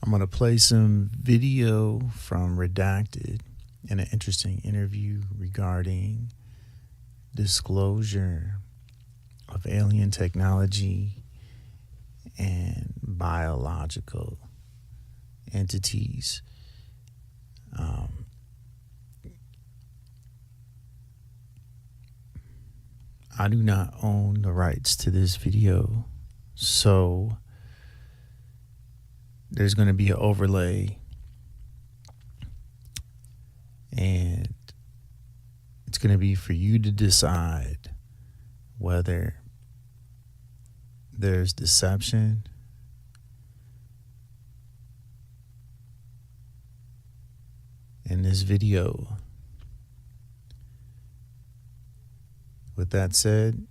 I'm going to play some video from Redacted in an interesting interview regarding disclosure of alien technology and biological entities. I do not own the rights to this video, so there's going to be an overlay, and it's going to be for you to decide whether there's deception in this video. With that said,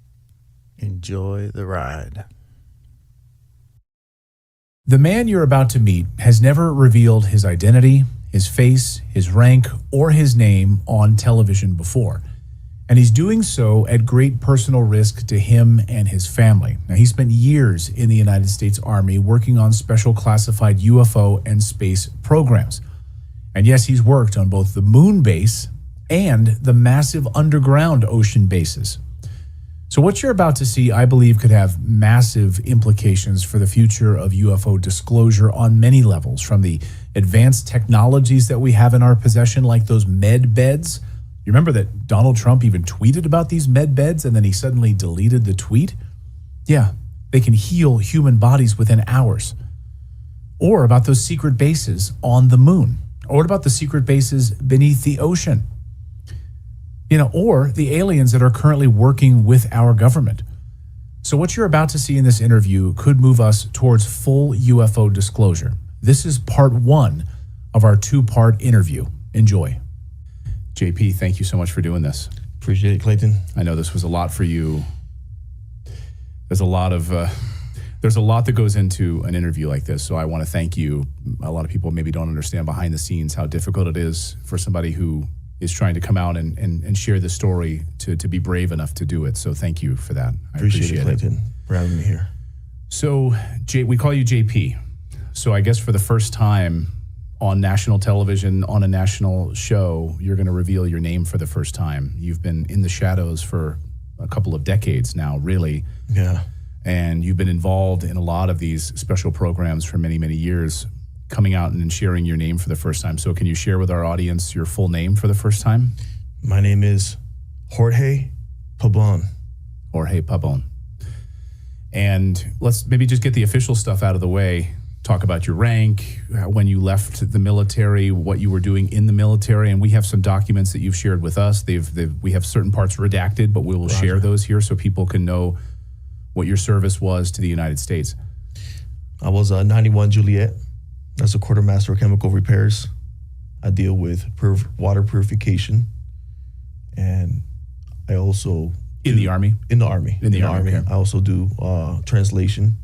enjoy the ride. The man you're about to meet has never revealed his identity, his face, his rank, or his name on television before. And he's doing so at great personal risk to him and his family. Now, he spent years in the United States Army working on special classified UFO and space programs. And yes, he's worked on both the moon base and the massive underground ocean bases. So what you're about to see, I believe, could have massive implications for the future of UFO disclosure on many levels, from the advanced technologies that we have in our possession, like those med beds. You remember that Donald Trump even tweeted about these med beds and then he suddenly deleted the tweet? Yeah, they can heal human bodies within hours. Or about those secret bases on the moon. Or what about the secret bases beneath the ocean? Or the aliens that are currently working with our government. So what you're about to see in this interview could move us towards full UFO disclosure. This is part one of our two-part interview. Enjoy. JP, thank you so much for doing this. Appreciate it, Clayton. I know this was a lot for you. There's a lot that goes into an interview like this, so I want to thank you. A lot of people maybe don't understand behind the scenes how difficult it is for somebody who is trying to come out and share the story to be brave enough to do it. So thank you for that. I appreciate it, Clayton, for having me here. So we call you JP. So I guess for the first time on national television, on a national show, you're going to reveal your name for the first time. You've been in the shadows for a couple of decades now, really. Yeah. And you've been involved in a lot of these special programs for many, many years, coming out and sharing your name for the first time. So can you share with our audience your full name for the first time? My name is Jorge Pabon. Jorge Pabon. And let's maybe just get the official stuff out of the way. Talk about your rank, when you left the military, what you were doing in the military. And we have some documents that you've shared with us. We have certain parts redacted, but we will share those here so people can know what your service was to the United States. I was a 91 Juliet. That's a quartermaster of chemical repairs. I deal with water purification. And I also... In the Army? In the Army. In the Army. Okay. I also do translation.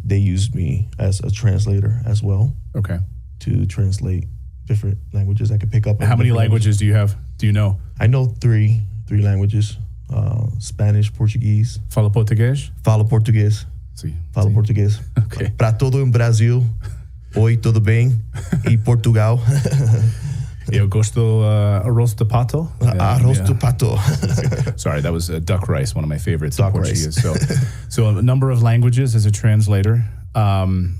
They used me as a translator as well. Okay. To translate different languages I could pick up. How many languages do you have? Do you know? I know three languages. Spanish, Portuguese. Fala português? Falo português. Sim. Falo português. Okay. Para todo o Brasil. Oi, tudo bem? E Portugal. Eu gosto arroz de pato. Arroz de pato. Sorry, that was duck rice, one of my favorites duck in Portuguese. So a number of languages as a translator. And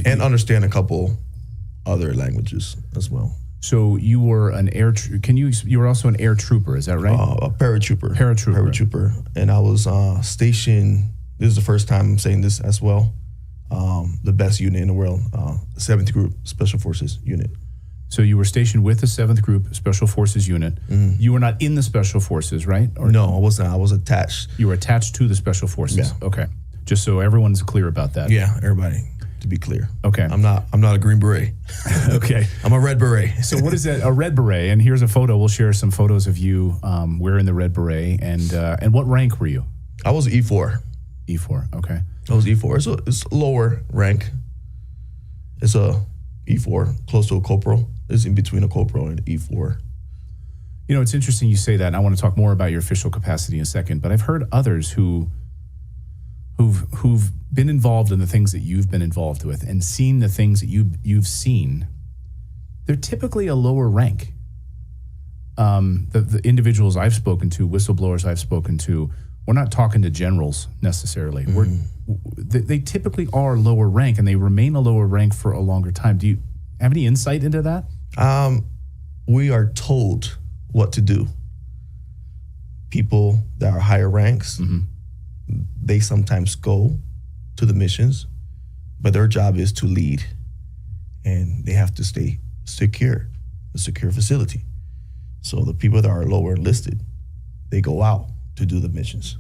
understand a couple other languages as well. So you were an you were also an air trooper, is that right? A paratrooper. Paratrooper. And I was stationed, this is the first time I'm saying this as well, the best unit in the world, 7th Group Special Forces Unit. So you were stationed with the 7th Group Special Forces Unit. Mm. You were not in the Special Forces, right? No, I wasn't. I was attached. You were attached to the Special Forces? Yeah. Okay. Just so everyone's clear about that. Yeah, everybody, to be clear. Okay. I'm not a Green Beret. Okay. I'm a Red Beret. So what is that? A Red Beret. And here's a photo. We'll share some photos of you wearing the Red Beret. And what rank were you? I was E4. E4, okay. I was E4. It's a lower rank. It's a E4, close to a corporal. It's in between a corporal and an E4. You know, it's interesting you say that, and I want to talk more about your official capacity in a second, but I've heard others who who've been involved in the things that you've been involved with and seen the things that you've seen, they're typically a lower rank. The individuals I've spoken to, whistleblowers I've spoken to, we're not talking to generals necessarily. They typically are lower rank, and they remain a lower rank for a longer time. Do you have any insight into that? We are told what to do. People that are higher ranks, they sometimes go to the missions, but their job is to lead, and they have to stay secure, a secure facility. So the people that are lower enlisted, they go out to do the missions.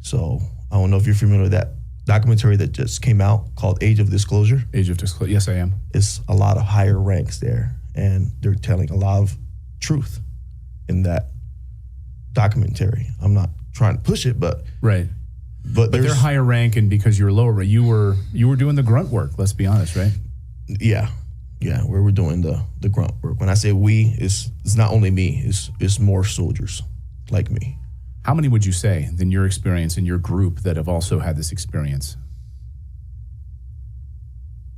So I don't know if you're familiar with that documentary that just came out called Age of Disclosure. Age of Disclosure, yes, I am. It's a lot of higher ranks there, and they're telling a lot of truth in that documentary. I'm not trying to push it, but right. But they're higher rank, and because you're lower, you were doing the grunt work. Let's be honest, right? Yeah, where we're doing the grunt work. When I say we, it's not only me. It's more soldiers like me. How many would you say, in your experience, in your group, that have also had this experience?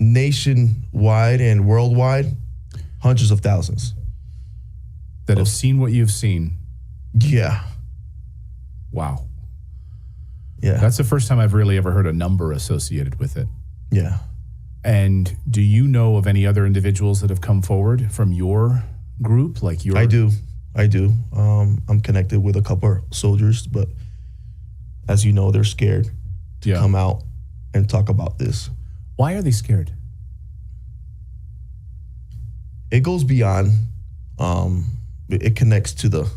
Nationwide and worldwide, hundreds of thousands. That have seen what you've seen? Yeah. Wow. Yeah. That's the first time I've really ever heard a number associated with it. Yeah. And do you know of any other individuals that have come forward from your group? I do. I'm connected with a couple of soldiers, but as you know, they're scared to come out and talk about this. Why are they scared? It goes beyond. It connects to the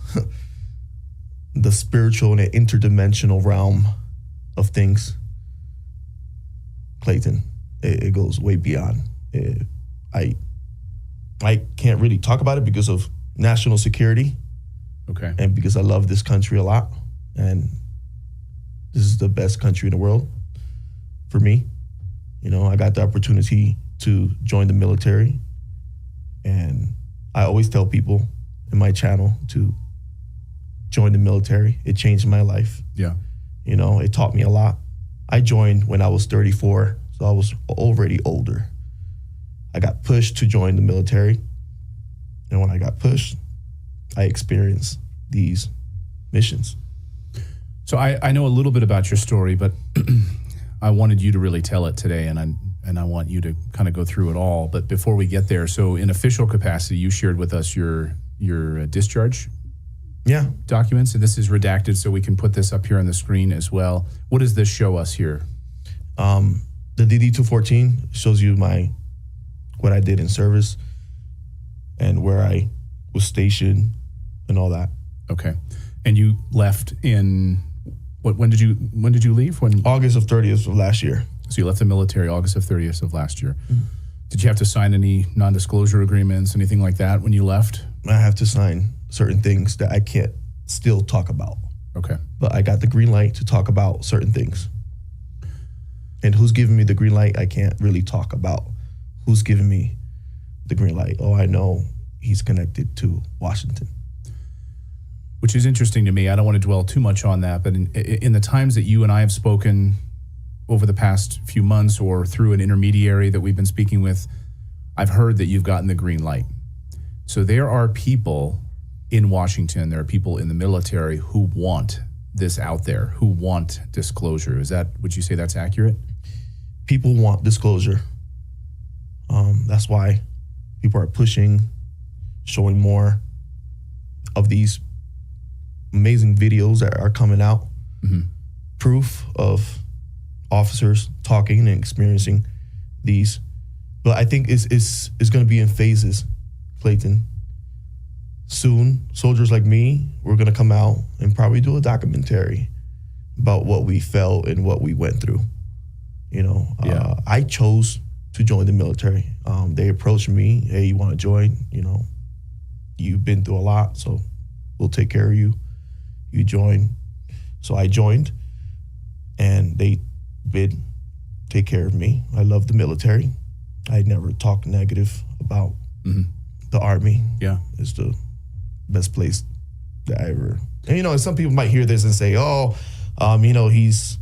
the spiritual and the interdimensional realm of things. Clayton, it goes way beyond. I can't really talk about it because of national security. Okay. And because I love this country a lot, and this is the best country in the world for me. I got the opportunity to join the military, and I always tell people in my channel to join the military. It changed my life. Yeah. It taught me a lot. I joined when I was 34, so I was already older. I got pushed to join the military. And when I got pushed, I experienced these missions. So I know a little bit about your story, but I wanted you to really tell it today, and I want you to kind of go through it all. But before we get there, so in official capacity, you shared with us your discharge documents, and this is redacted, so we can put this up here on the screen as well. What does this show us here? The DD-214 shows you what I did in service and where I was stationed and all that. Okay. And you left in when did you leave? When? August of 30th of last year. So you left the military August of 30th of last year. Mm-hmm. Did you have to sign any non-disclosure agreements, anything like that when you left? I have to sign certain things that I can't still talk about. Okay. But I got the green light to talk about certain things. And who's giving me the green light, I can't really talk about. Who's giving me the green light? Oh, I know he's connected to Washington. Which is interesting to me. I don't want to dwell too much on that, but in the times that you and I have spoken over the past few months or through an intermediary that we've been speaking with, I've heard that you've gotten the green light. So there are people in Washington, there are people in the military who want this out there, who want disclosure. Would you say that's accurate? People want disclosure. That's why people are pushing, showing more of these amazing videos that are coming out. Mm-hmm. Proof of officers talking and experiencing these. But I think it's going to be in phases, Clayton. Soon, soldiers like me, we're going to come out and probably do a documentary about what we felt and what we went through. I chose to join the military. They approached me, hey, you want to join? You've been through a lot, so we'll take care of you. You join. So I joined, and they did take care of me. I love the military. I never talked negative about the Army. Yeah. It's the best place that I ever... And, some people might hear this and say, he's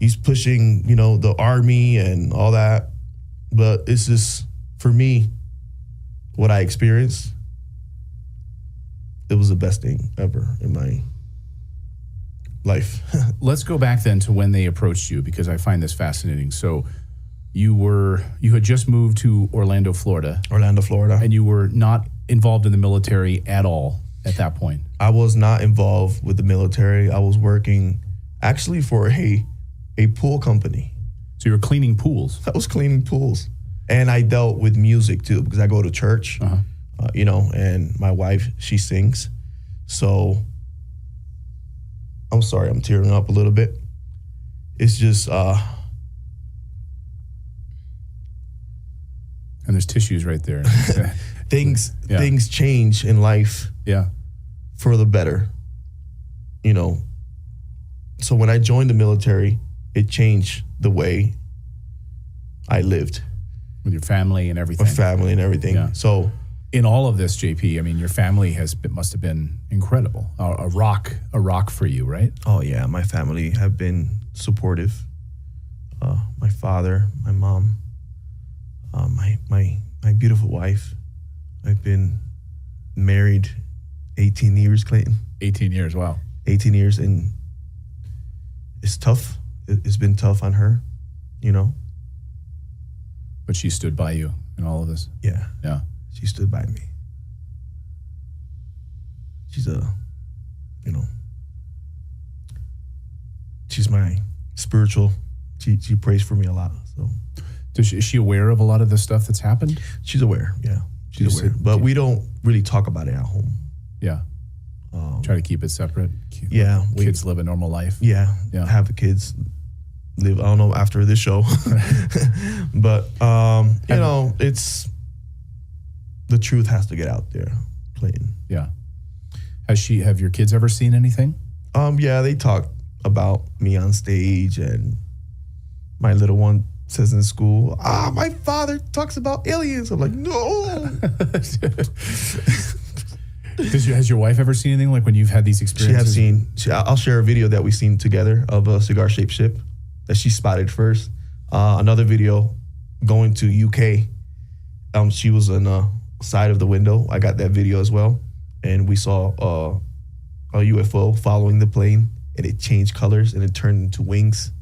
he's pushing, you know, the army and all that. But it's just, for me, what I experienced, it was the best thing ever in my life. Let's go back then to when they approached you, because I find this fascinating. So you had just moved to Orlando, Florida. Orlando, Florida. And you were not involved in the military at all at that point. I was not involved with the military. I was working actually for a pool company. So you were cleaning pools. I was cleaning pools. And I dealt with music too, because I go to church, you know, and my wife, she sings. So I'm sorry, I'm tearing up a little bit. It's just, and there's tissues right there. things change in life for the better, you know. So when I joined the military, it changed the way I lived. With your family and everything. My family and everything. Yeah. So in all of this, JP, I mean, your family must have been incredible. A rock for you, right? Oh yeah, my family have been supportive. My father, my mom, my beautiful wife. I've been married 18 years, Clayton. 18 years, wow. 18 years, and it's tough. It's been tough on her, you know. But she stood by you in all of this. Yeah. Yeah. She stood by me. She's she's my spiritual. She prays for me a lot. So, is she aware of a lot of the stuff that's happened? She's aware. Yeah, she's aware. But we don't really talk about it at home. Yeah. Try to keep it separate. Kids live a normal life. Yeah. Have the kids live. I don't know after this show, but you know, it's the truth has to get out there, Clayton. Yeah. Have your kids ever seen anything? Yeah, they talk about me on stage, and my little one says in school, my father talks about aliens. I'm like, no. Has your wife ever seen anything like when you've had these experiences? I'll share a video that we seen together of a cigar-shaped ship that she spotted first. Another video going to UK. She was on the side of the window. I got that video as well. And we saw a UFO following the plane, and it changed colors and it turned into wings.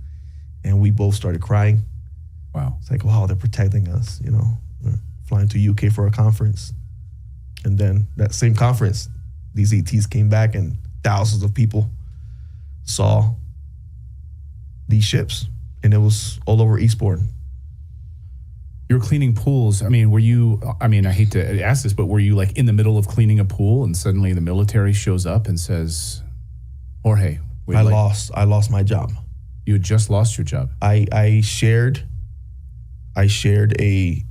And we both started crying. Wow. It's like, wow, they're protecting us, you know. We're flying to UK for a conference. And then that same conference, these ETs came back and thousands of people saw these ships, and it was all over Eastbourne. You were cleaning pools. I mean, I hate to ask this, but were you like in the middle of cleaning a pool and suddenly the military shows up and says, Jorge, I lost my job. You had just lost your job. I shared a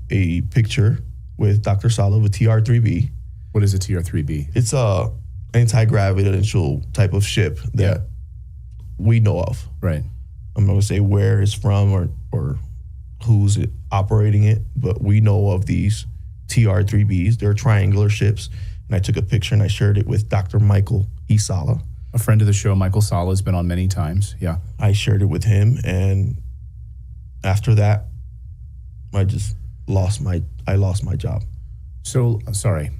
picture with Dr. Sala of a TR-3B. What is a TR-3B? It's a anti-gravitational type of ship that we know of. Right. I'm not going to say where it's from or who's operating it, but we know of these TR-3Bs. They're triangular ships. And I took a picture and I shared it with Dr. Michael E. Sala. A friend of the show, Michael Sala, has been on many times. Yeah. I shared it with him, and after that, I lost my job. So, sorry.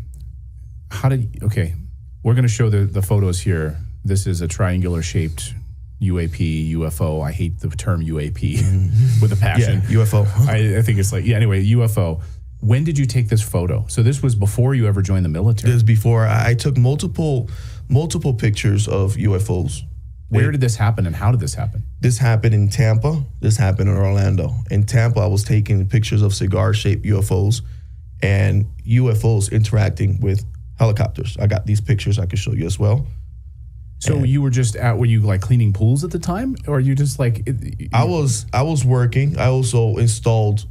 We're going to show the photos here. This is a triangular shaped UFO. I hate the term UAP with a passion. Yeah, UFO. I think it's like, anyway, UFO. When did you take this photo? So this was before you ever joined the military? This was before. I took multiple pictures of UFOs. Where did this happen and how did this happen? This happened in Tampa. This happened in Orlando. In Tampa, I was taking pictures of cigar-shaped UFOs and UFOs interacting with helicopters. I got these pictures I could show you as well. So you were just were you like cleaning pools at the time? Or you just like... I was working. I also installed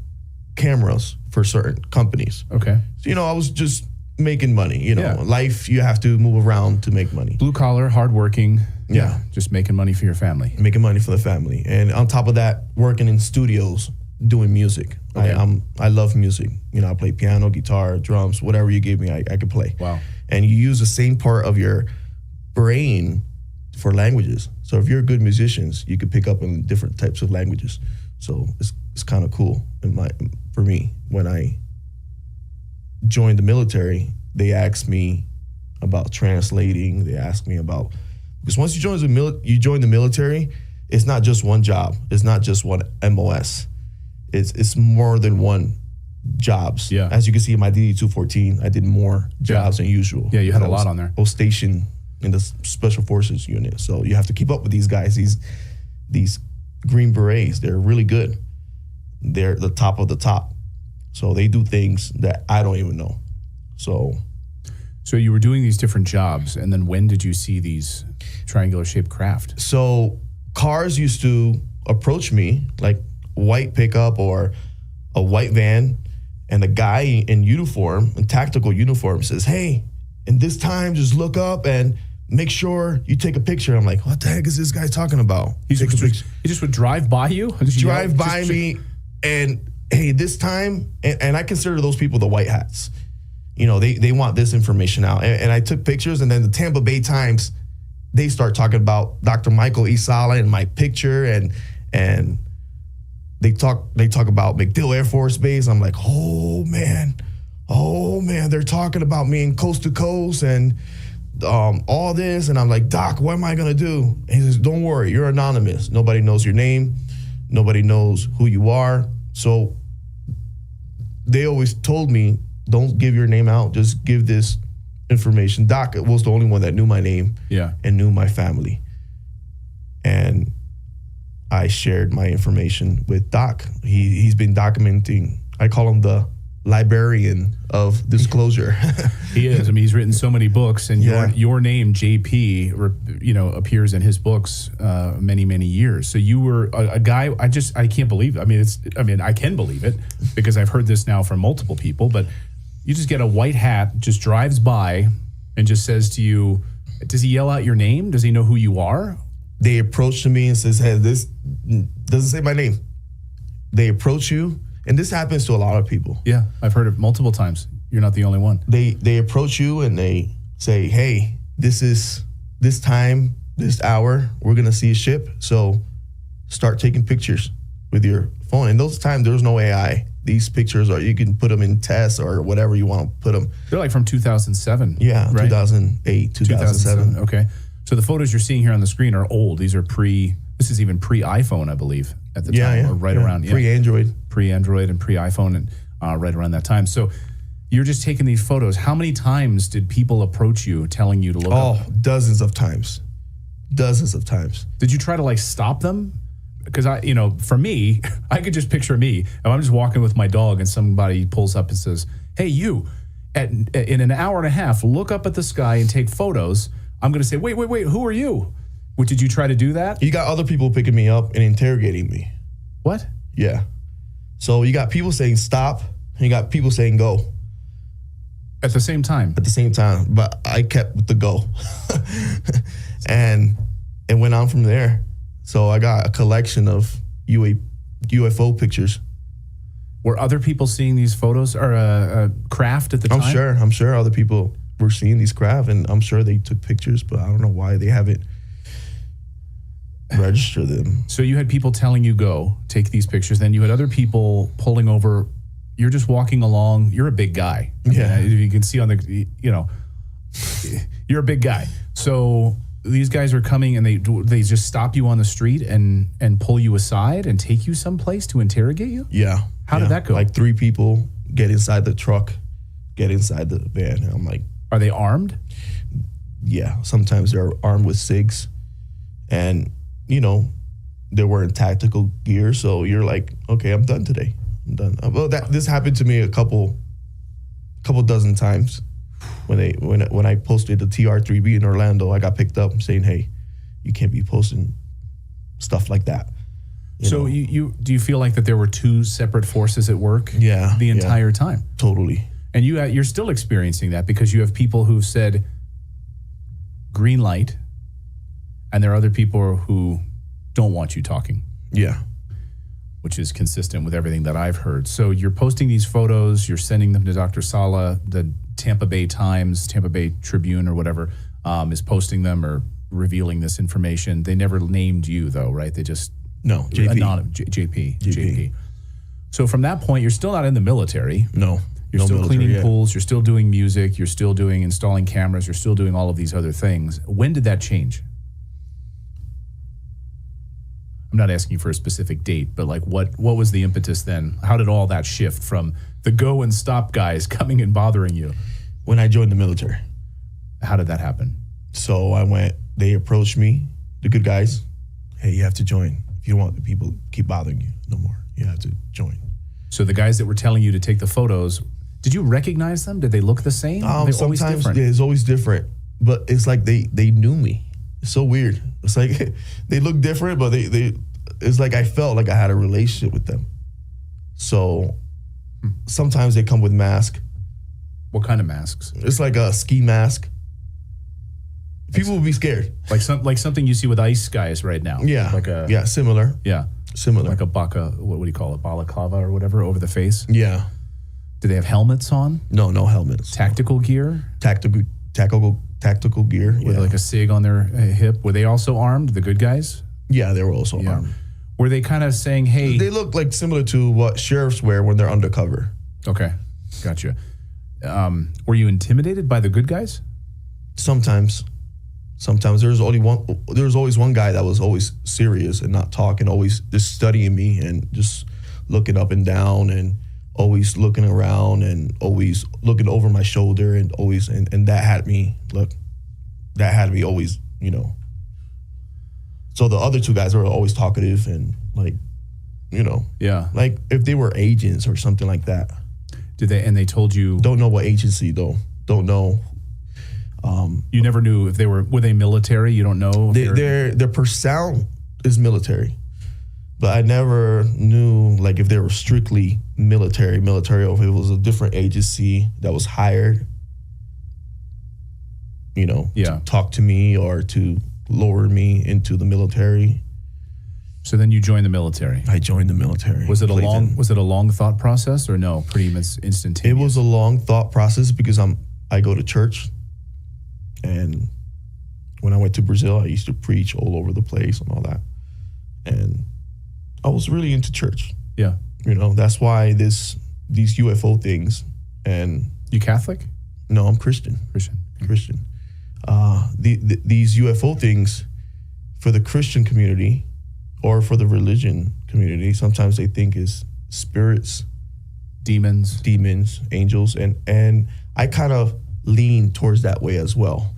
cameras for certain companies. Okay. So, I was just making money. Life, you have to move around to make money. Blue collar, hardworking. Yeah. Just making money for your family. Making money for the family. And on top of that, working in studios, doing music. Okay. I love music. I play piano, guitar, drums, whatever you give me, I could play. Wow. And you use the same part of your brain for languages. So if you're good musicians, you could pick up in different types of languages. So it's kind of cool for me. When I joined the military, they asked me about translating. They asked me about, because once you join the military, it's not just one job. It's not just one MOS. It's more than one jobs. Yeah. As you can see in my DD-214, I did more jobs than usual. Yeah, you had a lot on there. I was stationed in the Special Forces unit. So you have to keep up with these guys, these Green Berets. They're really good. They're the top of the top. So they do things that I don't even know. So you were doing these different jobs, and then when did you see these triangular shaped craft? So cars used to approach me, like white pickup or a white van, and a guy in uniform, in tactical uniform, says, "Hey, and this time just look up and make sure you take a picture." I'm like, what the heck is this guy talking about? He just would drive by you? Drive by me, and hey, this time, and I consider those people the white hats. You know, they want this information out. And I took pictures, and then the Tampa Bay Times, they start talking about Dr. Michael E. Sala and my picture, and they talk about MacDill Air Force Base. I'm like, oh man, they're talking about me in Coast to Coast and all this. And I'm like, Doc, what am I gonna do? And he says, don't worry, you're anonymous. Nobody knows your name. Nobody knows who you are. So they always told me, don't give your name out, just give this information. Doc was the only one that knew my name and knew my family. And I shared my information with Doc. He's been documenting. I call him the librarian of disclosure. He is. I mean, he's written so many books, and your name, JP, appears in his books many, many years. So you were a guy. I can't believe it. I can believe it because I've heard this now from multiple people. But you just get a white hat, just drives by, and just says to you, does he yell out your name? Does he know who you are? They approach to me and says, "Hey, this doesn't say my name." They approach you, and this happens to a lot of people. Yeah, I've heard it multiple times. You're not the only one. They approach you and they say, "Hey, this time, this hour, we're gonna see a ship. So start taking pictures with your phone." And those times there was no AI. These pictures you can put them in tests or whatever you want to put them. They're like from 2007. Yeah, right? 2008, 2007. Okay. So the photos you're seeing here on the screen are old. These are this is even pre-iPhone, I believe, at the time, or around. Pre-Android. Pre-Android and pre-iPhone, and right around that time. So you're just taking these photos. How many times did people approach you telling you to look up? Oh, dozens of times. Dozens of times. Did you try to stop them? Because for me, I could just picture me. If I'm just walking with my dog and somebody pulls up and says, "Hey, you, in an hour and a half, look up at the sky and take photos." I'm going to say, wait, who are you? Did you try to do that? You got other people picking me up and interrogating me. What? Yeah. So you got people saying stop, and you got people saying go. At the same time? At the same time. But I kept with the go. And it went on from there. So I got a collection of UFO pictures. Were other people seeing these photos or craft at the time? I'm sure other people were seeing these craft, and I'm sure they took pictures, but I don't know why they haven't registered them. So you had people telling you go, take these pictures. Then you had other people pulling over. You're just walking along. You're a big guy. Yeah. You can see on the, you're a big guy. So these guys are coming and they just stop you on the street and pull you aside and take you someplace to interrogate you? Yeah. How did that go? Like 3 people get inside the truck, get inside the van. And I'm like, are they armed? Yeah. Sometimes they're armed with SIGs, and they're wearing tactical gear. So you're like, okay, I'm done today. I'm done. Well, this happened to me a couple dozen times. When I posted the TR3B in Orlando, I got picked up saying, "Hey, you can't be posting stuff like that." So you do you feel like that there were 2 separate forces at work? Yeah, the entire time. Totally. And you're still experiencing that because you have people who've said green light, and there are other people who don't want you talking. Yeah. Which is consistent with everything that I've heard. So you're posting these photos, you're sending them to Dr. Sala, the Tampa Bay Times, Tampa Bay Tribune or whatever is posting them or revealing this information. They never named you, though, right? They just No, JP. JP. So from that point, you're still not in the military. No. You're no still military cleaning yet. pools. You're still doing music. You're still doing installing cameras. You're still doing all of these other things. When did that change? I'm not asking for a specific date, but like what was the impetus then? How did all that shift from the go and stop guys coming and bothering you? When I joined the military. How did that happen? So I went, they approached me, the good guys. Hey, you have to join. If you don't want the people to keep bothering you no more, you have to join. So the guys that were telling you to take the photos, did you recognize them? Did they look the same? They're always Sometimes different. yeah, it's always different, but it's like they knew me. It's so weird. It's like they look different, but they it's like I felt like I had a relationship with them. So sometimes they come with masks. What kind of masks? It's like a ski mask. People would be scared. Like something you see with ice guys right now. Yeah, similar. Yeah. Similar. Like a baka, what do you call it? Balaclava or whatever over the face. Yeah. Do they have helmets on? No helmets. Tactical gear? Tactical gear. With like a SIG on their hip. Were they also armed, the good guys? Yeah, they were also armed. Were they kind of saying, hey... They look like similar to what sheriffs wear when they're undercover. Okay, gotcha. Were you intimidated by the good guys? Sometimes there's always one guy that was always serious and not talking, always just studying me and just looking up and down and always looking around and always looking over my shoulder and always and that had me always, So the other two guys were always talkative and like, Yeah. like if they were agents or something like that. Did they? And they told you? Don't know what agency though. Don't know. You never knew if were they military? You don't know? Their personnel is military, but I never knew like if they were strictly military, or if it was a different agency that was hired, to talk to me or to lower me into the military. So then you joined the military. I joined the military. Was it a long thought process or no? Pretty much instantaneous. It was a long thought process because I go to church. And when I went to Brazil, I used to preach all over the place and all that. And I was really into church. Yeah. That's why these UFO things and... You Catholic? No, I'm Christian. Christian. These UFO things for the Christian community or for the religion community, sometimes they think is spirits. Demons, angels. And I kind of lean towards that way as well.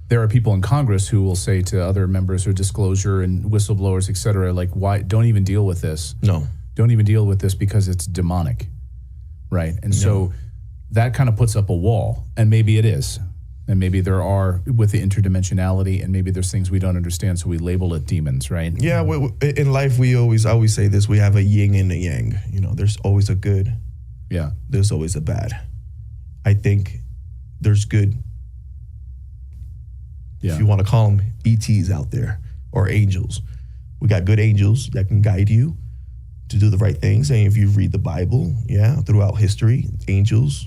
There are people in Congress who will say to other members or disclosure and whistleblowers, et cetera, like, why don't even deal with this? No. Don't even deal with this because it's demonic, right? And so that kind of puts up a wall, and maybe it is. And maybe there are, with the interdimensionality, and maybe there's things we don't understand, so we label it demons, right? Yeah, in life, I always say this, we have a yin and a yang. There's always a good. Yeah. There's always a bad. I think there's good, if you want to call them ETs out there, or angels. We got good angels that can guide you to do the right things. And if you read the Bible, throughout history, angels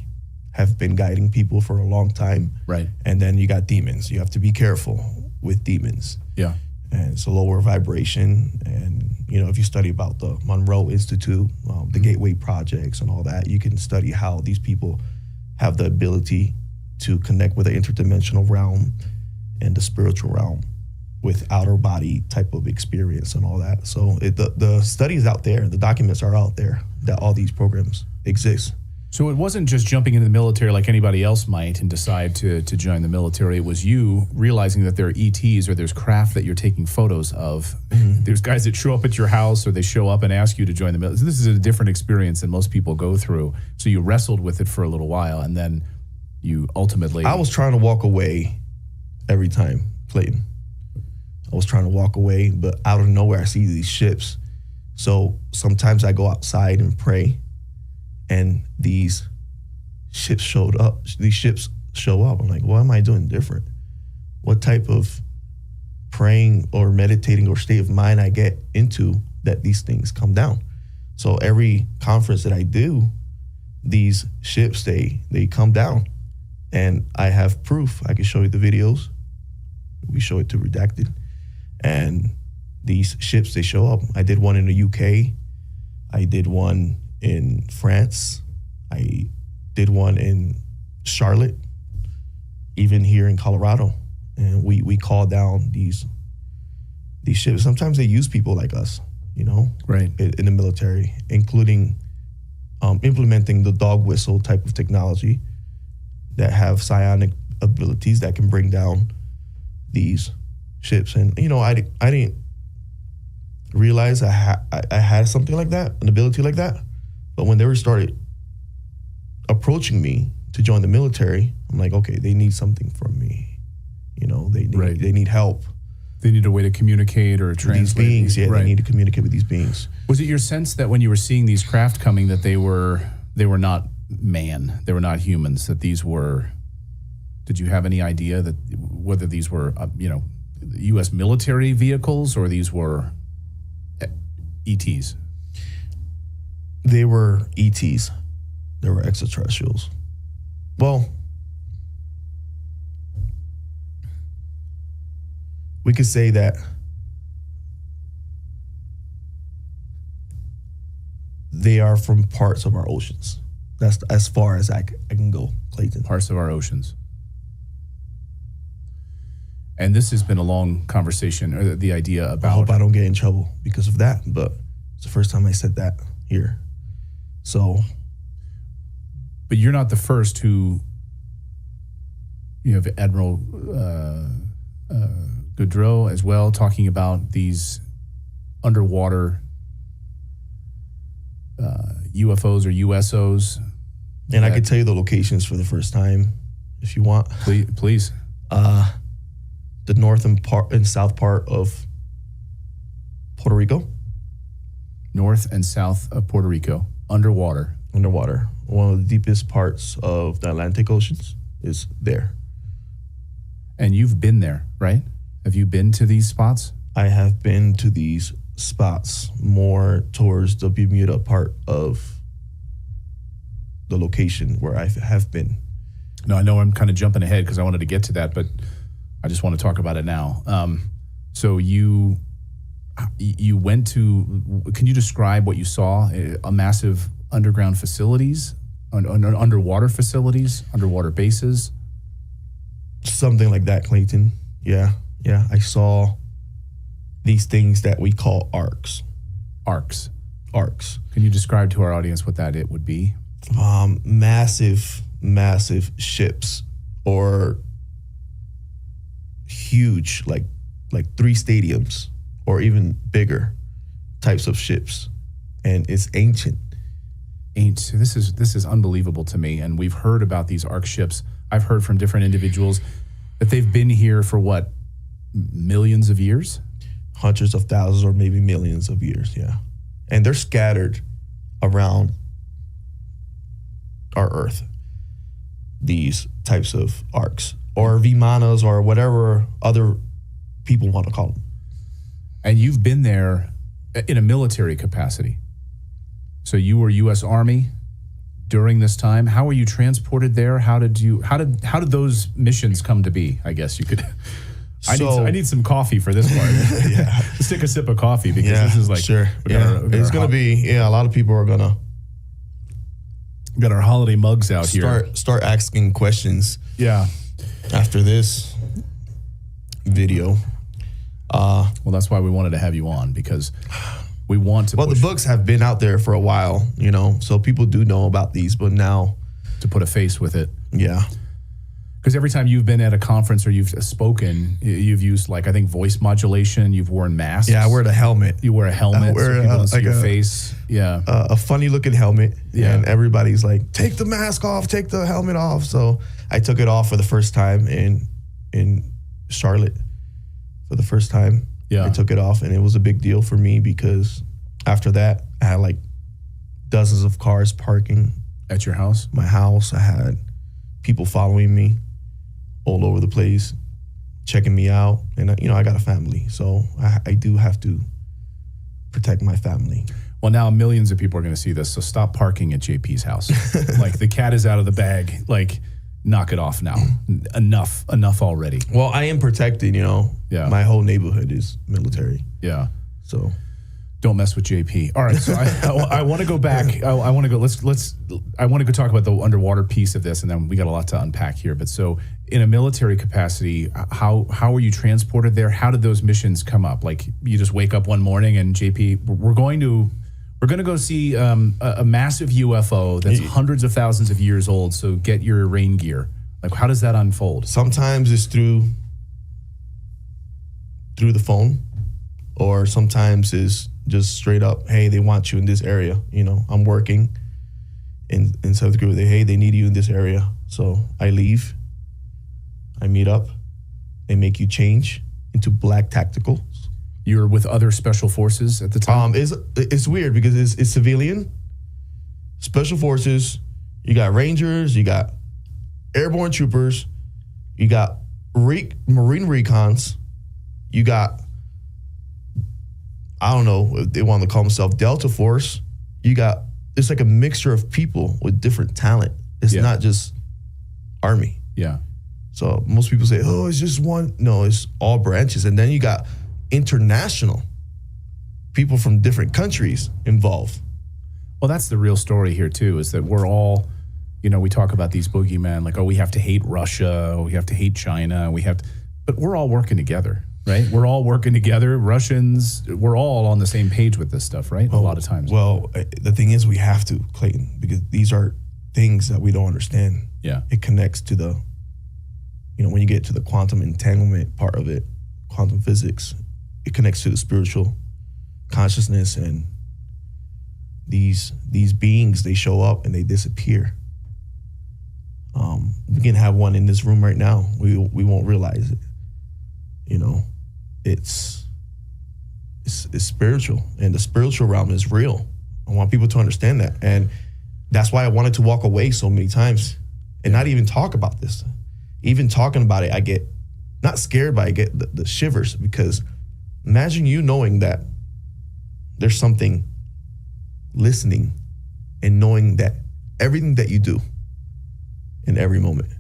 have been guiding people for a long time. Right. And then you got demons. You have to be careful with demons. Yeah. And it's a lower vibration. And, if you study about the Monroe Institute, the Gateway Projects and all that, you can study how these people have the ability to connect with the interdimensional realm and the spiritual realm with outer body type of experience and all that. So the studies out there, the documents are out there that all these programs exist. So it wasn't just jumping into the military like anybody else might and decide to join the military. It was you realizing that there are ETs or there's craft that you're taking photos of. Mm-hmm. There's guys that show up at your house or they show up and ask you to join the military. So this is a different experience than most people go through. So you wrestled with it for a little while and then you ultimately... I was trying to walk away every time, Clayton. I was trying to walk away, but out of nowhere I see these ships. So sometimes I go outside and pray. And these ships showed up. These ships show up. I'm like, what am I doing different? What type of praying or meditating or state of mind I get into that these things come down? So every conference that I do, these ships, they come down. And I have proof. I can show you the videos. We show it to Redacted. And these ships, they show up. I did one in the UK. I did one in France. I did one in Charlotte, even here in Colorado. And we call down these ships. Sometimes they use people like us, you know, right, in the military, including implementing the dog whistle type of technology that have psionic abilities that can bring down these ships. And, you know, I didn't realize I had something like that, an ability like that. But when they started approaching me to join the military, I'm like, okay, they need something from me. You know, they need help. They need a way to communicate or translate. These beings, yeah, right. They need to communicate with these beings. Was it your sense that when you were seeing these craft coming that they were not man, they were not humans, that these were, did you have any idea that whether these were, U.S. military vehicles or these were ETs? They were ETs. They were extraterrestrials. Well, we could say that they are from parts of our oceans. That's as far as I can go, Clayton. Parts of our oceans. And this has been a long conversation, or the idea about... I hope I don't get in trouble because of that, but it's the first time I said that here. So... But you're not the first who... You have Admiral Goudreau as well, talking about these underwater UFOs or USOs. And I could tell you the locations for the first time, if you want. Please. The north and south part of Puerto Rico. North and south of Puerto Rico, underwater. Underwater. One of the deepest parts of the Atlantic Oceans is there. And you've been there, right? Have you been to these spots? I have been to these spots more towards the Bermuda part of the location where I have been. No, I know I'm kind of jumping ahead because I wanted to get to that, but I just want to talk about it now. So you went to, can you describe what you saw? A massive underground facilities, underwater facilities, underwater bases? Something like that, Clayton. Yeah. I saw these things that we call arcs. Arcs. Can you describe to our audience what that it would be? Massive ships, or huge, like 3 stadiums or even bigger types of ships. And it's ancient. This is unbelievable to me. And we've heard about these arc ships. I've heard from different individuals that they've been here for what, millions of years? Hundreds of thousands or maybe millions of years, yeah. And they're scattered around our Earth, these types of arcs, or Vimanas, or whatever other people want to call them. And you've been there in a military capacity. So you were U.S. Army during this time. How were you transported there? How did those missions come to be? I guess you could. I need some coffee for this part. Yeah, let's take a sip of coffee because this is like sure. It's gonna be a lot of people are gonna got our holiday mugs out here. Start asking questions. Yeah. After this video. Well, that's why we wanted to have you on, because we want to. Well, the books have been out there for a while, so people do know about these, but now to put a face with it. Yeah. Because every time you've been at a conference or you've spoken, you've used, like, I think, voice modulation. You've worn masks. Yeah, I wear the helmet. You wear a helmet so people don't see your face. Yeah. A funny looking helmet. Yeah. And everybody's like, take the mask off, take the helmet off. So I took it off for the first time in Charlotte for the first time. Yeah. I took it off, and it was a big deal for me because after that, I had like dozens of cars parking. At your house? My house. I had people following me all over the place, checking me out. And, I got a family, so I do have to protect my family. Well, now millions of people are going to see this, so stop parking at JP's house. Like, the cat is out of the bag. Like, knock it off now. Enough already. Well, I am protected, Yeah. My whole neighborhood is military. Yeah. So don't mess with JP. All right, so I want to go back. I want to go. I want to go talk about the underwater piece of this, and then we got a lot to unpack here. But so, in a military capacity, how were you transported there? How did those missions come up? Like you just wake up one morning and JP, we're going to go see a massive UFO that's hundreds of thousands of years old. So get your rain gear. Like how does that unfold? Sometimes it's through the phone, or sometimes it's just straight up, hey, they want you in this area. I'm working in South Korea. Hey, they need you in this area. So I leave. I meet up. They make you change into black tacticals. You were with other special forces at the time? It's weird because it's civilian, special forces. You got Rangers. You got airborne troopers. You got Marine recons. You got, I don't know if they want to call themselves Delta Force. It's like a mixture of people with different talent. It's not just Army. Yeah. So most people say, oh, it's just one. No, it's all branches. And then you got international people from different countries involved. Well, that's the real story here too, is that we're all, we talk about these boogeymen like, oh, we have to hate Russia, we have to hate China, but we're all working together. Right? We're all working together. Russians, we're all on the same page with this stuff, right? A lot of times. Well, the thing is we have to, Clayton, because these are things that we don't understand. Yeah. It connects to the, when you get to the quantum entanglement part of it, quantum physics, it connects to the spiritual consciousness, and these beings, they show up and they disappear. We can have one in this room right now. We won't realize it. It's spiritual, and the spiritual realm is real. I want people to understand that. And that's why I wanted to walk away so many times and not even talk about this. Even talking about it, I get not scared, but I get the shivers, because imagine you knowing that there's something listening and knowing that everything that you do in every moment.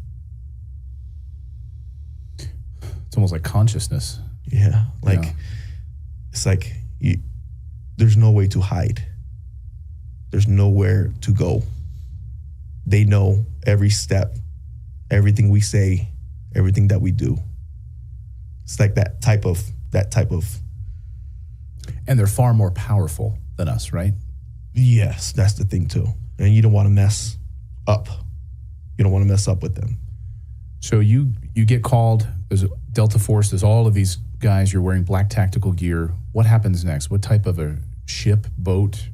It's almost like consciousness. Yeah. It's like there's no way to hide. There's nowhere to go. They know every step, everything we say, everything that we do. It's like that type of. And they're far more powerful than us, right? Yes, that's the thing too. And you don't want to mess up. You don't want to mess up with them. So you get called, there's a Delta Force, there's all of these guys, you're wearing black tactical gear. What happens next? What type of a ship, boat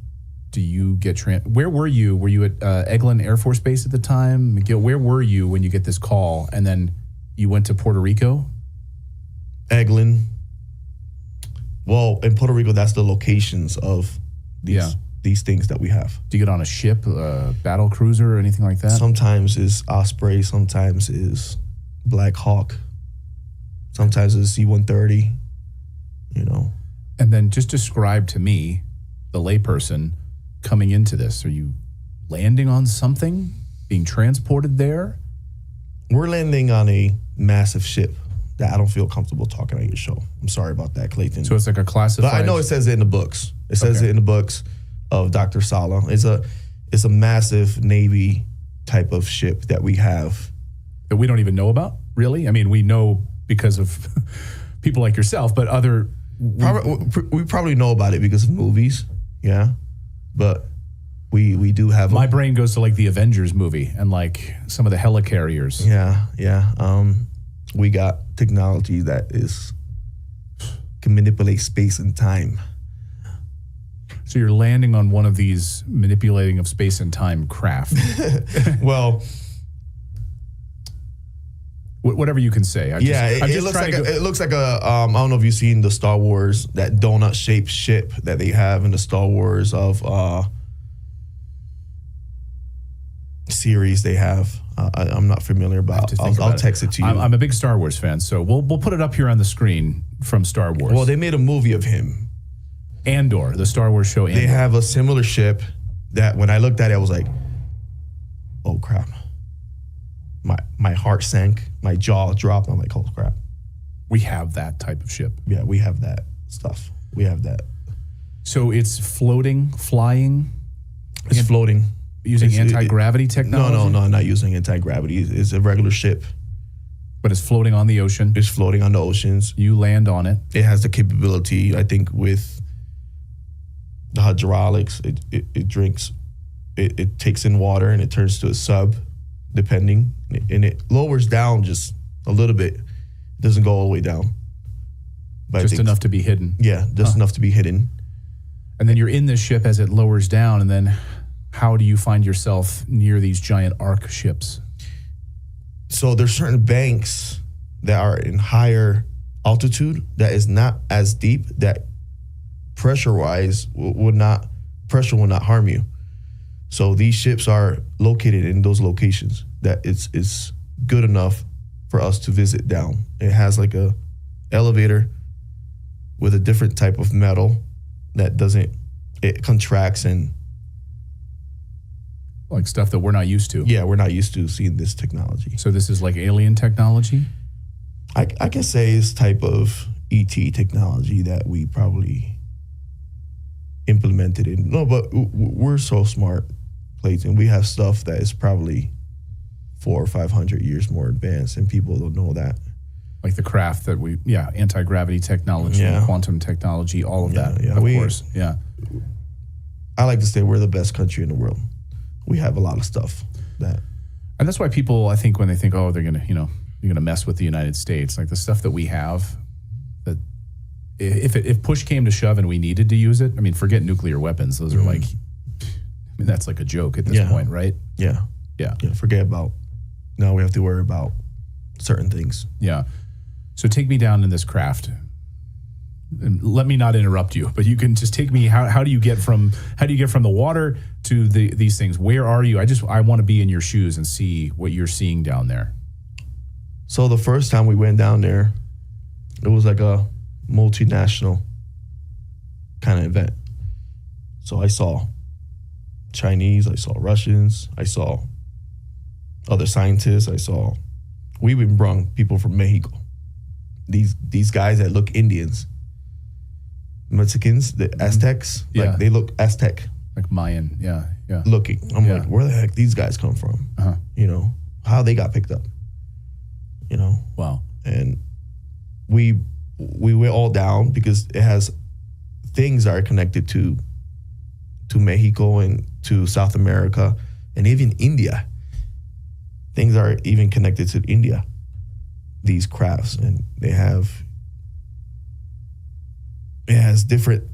do you get where were you? Were you at Eglin Air Force Base at the time? McGill, where were you when you get this call? And then you went to Puerto Rico? Eglin. Well, in Puerto Rico, that's the locations of these things that we have. Do you get on a ship, a battle cruiser or anything like that? Sometimes it's Osprey, sometimes it's Black Hawk, sometimes it's C-130, And then just describe to me, the layperson, coming into this. Are you landing on something, being transported there? We're landing on a massive ship that I don't feel comfortable talking on your show. I'm sorry about that, Clayton. So it's like a classified... But I know it says it in the books. It says it in the books of Dr. Sala. It's a massive Navy type of ship that we have. That we don't even know about, really? I mean, we know because of people like yourself, but other... We probably know about it because of movies, yeah. But we do have... My brain goes to like the Avengers movie and like some of the helicarriers. Yeah. We got technology that can manipulate space and time. So you're landing on one of these manipulating of space and time craft. Well... Whatever you can say. It looks like a I don't know if you've seen the Star Wars, that donut-shaped ship that they have in the Star Wars of series they have. I'm not familiar about. I'll text it to you. I'm a big Star Wars fan, so we'll put it up here on the screen from Star Wars. Well, they made a movie of him. Andor, the Star Wars show Andor. They have a similar ship that when I looked at it, I was like, oh crap. my heart sank, my jaw dropped. I'm like, oh crap. We have that type of ship. Yeah, we have that stuff. We have that. So it's floating, flying? It's floating. Using anti-gravity technology? No, not using anti-gravity. It's a regular ship. But it's floating on the ocean? It's floating on the oceans. You land on it? It has the capability, I think, with the hydraulics, it drinks, it takes in water and it turns to a sub, depending. And it lowers down just a little bit. It doesn't go all the way down. But just enough to be hidden? Yeah, just enough to be hidden. And then you're in this ship as it lowers down, and then how do you find yourself near these giant arc ships? So there's certain banks that are in higher altitude that is not as deep, that pressure-wise pressure will not harm you. So these ships are located in those locations that it's good enough for us to visit down. It has like a elevator with a different type of metal that it contracts and like stuff that we're not used to. Yeah, we're not used to seeing this technology. So this is like alien technology? I can say it's type of ET technology that we probably implemented in. No, but we're so smart, Clayton. We have stuff that is probably 400 or 500 years more advanced, and people don't know that. Like the craft that anti-gravity technology, quantum technology, all of that, of course. Yeah. I like to say we're the best country in the world. We have a lot of stuff that. And that's why people, I think, when they think, oh, you're gonna mess with the United States, like the stuff that we have, that if push came to shove and we needed to use it, I mean, forget nuclear weapons. Those are like, I mean, that's like a joke at this point, right? Yeah. Forget about. Now we have to worry about certain things. Yeah. So take me down in this craft. And let me not interrupt you, but you can just take me. How do you get from the water to these things? Where are you? I want to be in your shoes and see what you're seeing down there. So the first time we went down there, it was like a multinational kind of event. So I saw Chinese, I saw Russians, I saw other scientists, we even brought people from Mexico. These guys that look Indians. Mexicans, the Aztecs, like they look Aztec. Like Mayan, yeah. Looking. I'm like, where the heck these guys come from? How they got picked up. Wow. And we went all down because it has things that are connected to Mexico and to South America and even India. Things are even connected to India, these crafts, and it has different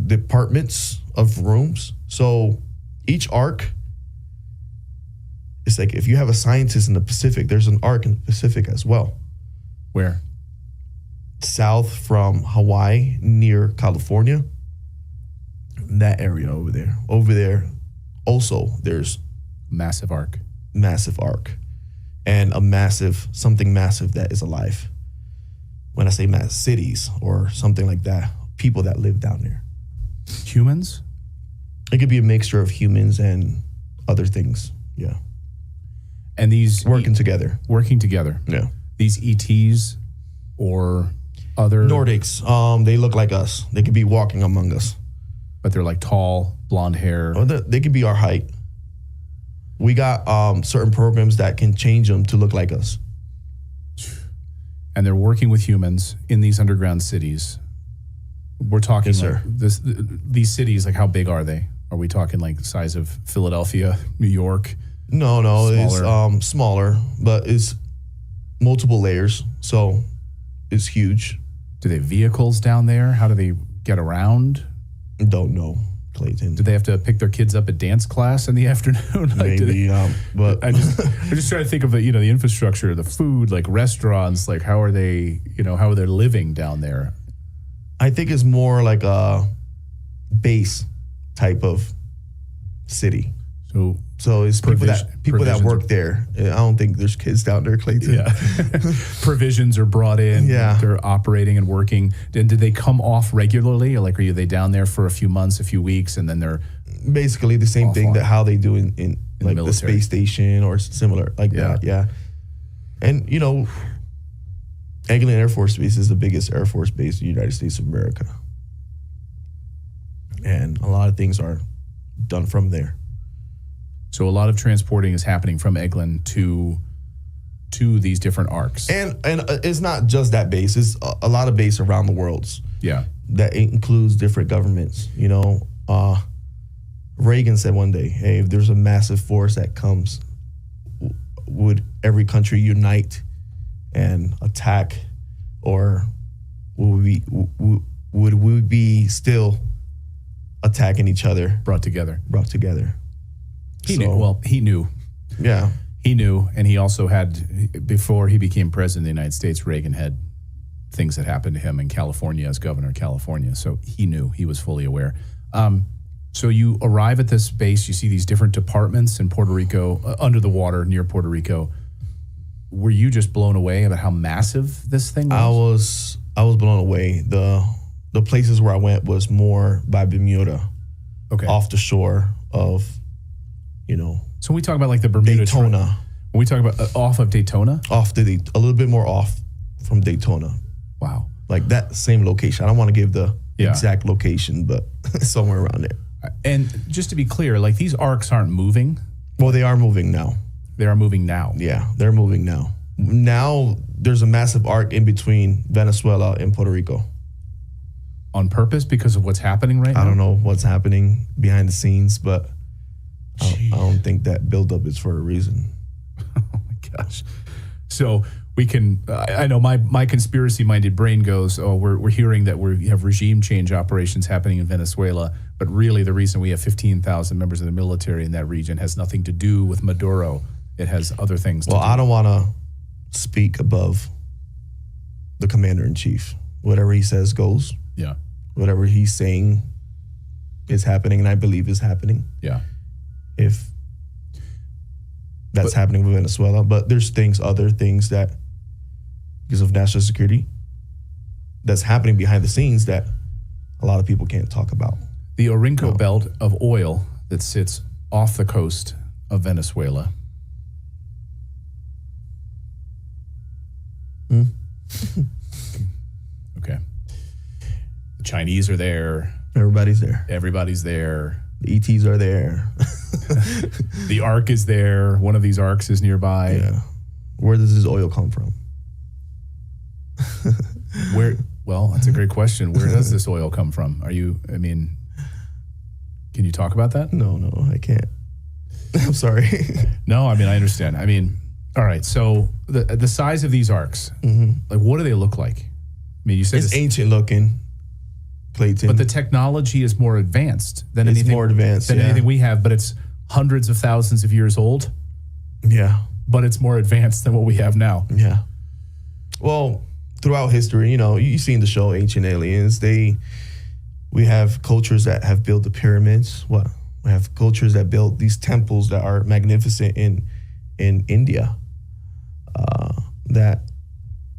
departments of rooms. So each arc, it's like if you have a scientist in the Pacific, there's an arc in the Pacific as well. Where? South from Hawaii, near California. That area over there. Over there, also, there's massive arc. And something massive that is alive. When I say mass, cities or something like that, people that live down there. Humans? It could be a mixture of humans and other things. Yeah. And these working together. Yeah. These ETs or other Nordics, they look like us. They could be walking among us. But they're like tall, blonde hair. Or they could be our height. We got certain programs that can change them to look like us. And they're working with humans in these underground cities. We're talking these cities, like how big are they? Are we talking like the size of Philadelphia, New York? No, smaller? It's smaller, but it's multiple layers, so it's huge. Do they have vehicles down there? How do they get around? Don't know, Clayton. Do they have to pick their kids up at dance class in the afternoon? Maybe, but I just try to think of the infrastructure, the food, like restaurants, like how are they living down there? I think it's more like a base type of city. So it's people that work there. I don't think there's kids down there, Clayton. Yeah. Provisions are brought in. Yeah. They're operating and working. And did they come off regularly? Or like, are they down there for a few months, a few weeks, and then they're Basically the same thing that how they do in like the space station or similar like that. Yeah. And Eglin Air Force Base is the biggest Air Force base in the United States of America. And a lot of things are done from there. So a lot of transporting is happening from Eglin to these different arcs. And it's not just that base. It's a lot of base around the world. Yeah. That includes different governments. Reagan said one day, hey, if there's a massive force that comes, would every country unite and attack, or would we be still attacking each other? Brought together. He knew. Yeah. He knew, and he also had, before he became president of the United States, Reagan had things that happened to him in California as governor of California. So he knew, he was fully aware. So you arrive at this base, you see these different departments in Puerto Rico, under the water near Puerto Rico. Were you just blown away about how massive this thing was? I was blown away. The places where I went was more by Bermuda, off the shore of, So we talk about like the Bermuda Daytona. When we talk about off of Daytona? A little bit more off from Daytona. Wow. Like that same location. I don't want to give the exact location, but somewhere around there. And just to be clear, like these arcs aren't moving. Well, they are moving now. They are moving now. Yeah, they're moving now. Now there's a massive arc in between Venezuela and Puerto Rico. On purpose because of what's happening right now? I don't know what's happening behind the scenes, but I don't think that buildup is for a reason. Oh my gosh. So we can, I know my conspiracy-minded brain goes, we're hearing that we have regime change operations happening in Venezuela, but really the reason we have 15,000 members of the military in that region has nothing to do with Maduro. It has other things to do. Well, I don't want to speak above the commander-in-chief. Whatever he says goes. Yeah. Whatever he's saying is happening, and I believe is happening. Yeah. If that's happening with Venezuela. But there's other things that, because of national security, that's happening behind the scenes that a lot of people can't talk about. The Orinoco belt of oil that sits off the coast of Venezuela. Okay. The Chinese are there. Everybody's there. The ETs are there. The arc is there. One of these arcs is nearby. Yeah. Where does this oil come from? Well, that's a great question. Where does this oil come from? Can you talk about that? No, I can't. I'm sorry. No, I understand. All right. So the size of these arcs, like what do they look like? You said it's ancient looking, Clayton. But the technology is more advanced than anything we have, but it's hundreds of thousands of years old. Yeah. But it's more advanced than what we have now. Yeah. Well, throughout history, you've seen the show Ancient Aliens. We have cultures that have built the pyramids. We have cultures that built these temples that are magnificent in India. That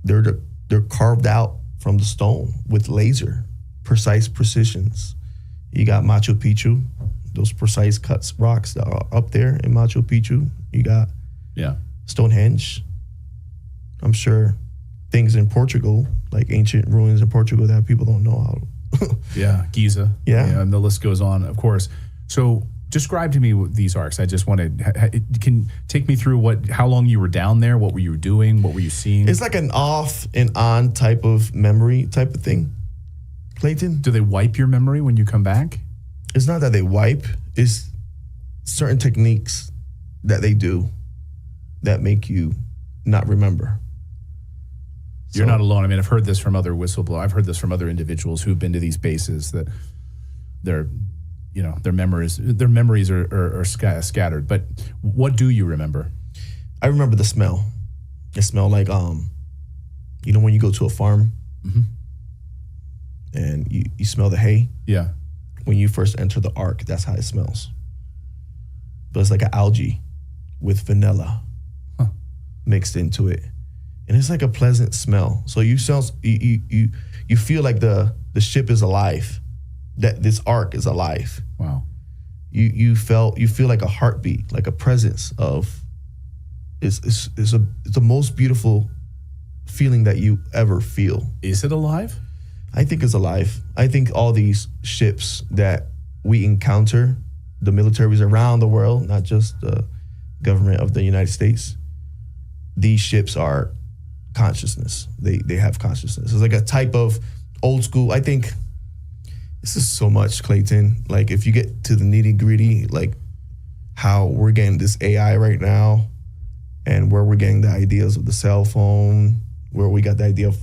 they're carved out from the stone with laser, precise precisions. You got Machu Picchu, those precise cuts rocks that are up there in Machu Picchu. You got Stonehenge. I'm sure things in Portugal, like ancient ruins in Portugal that people don't know how. Yeah, Giza. Yeah. And the list goes on, of course. So describe to me these arcs. I just can take me through how long you were down there, what were you doing, what were you seeing? It's like an off and on type of memory type of thing, Clayton. Do they wipe your memory when you come back? It's not that they wipe. It's certain techniques that they do that make you not remember. You're not alone. I've heard this from other whistleblowers. I've heard this from other individuals who've been to these bases that their memories are scattered. But what do you remember? I remember the smell. It smelled like when you go to a farm and you smell the hay. Yeah. When you first enter the ark, that's how it smells. But it's like an algae with vanilla mixed into it. And it's like a pleasant smell. So you feel like the ship is alive, that this ark is alive. Wow. you feel like a heartbeat, like a presence of. It's the most beautiful feeling that you ever feel. Is it alive? I think it's alive. I think all these ships that we encounter, the militaries around the world, not just the government of the United States, these ships are consciousness. They have consciousness. It's like a type of old school. I think this is so much, Clayton. Like if you get to the nitty gritty, like how we're getting this AI right now, and where we're getting the ideas of the cell phone, where we got the idea of,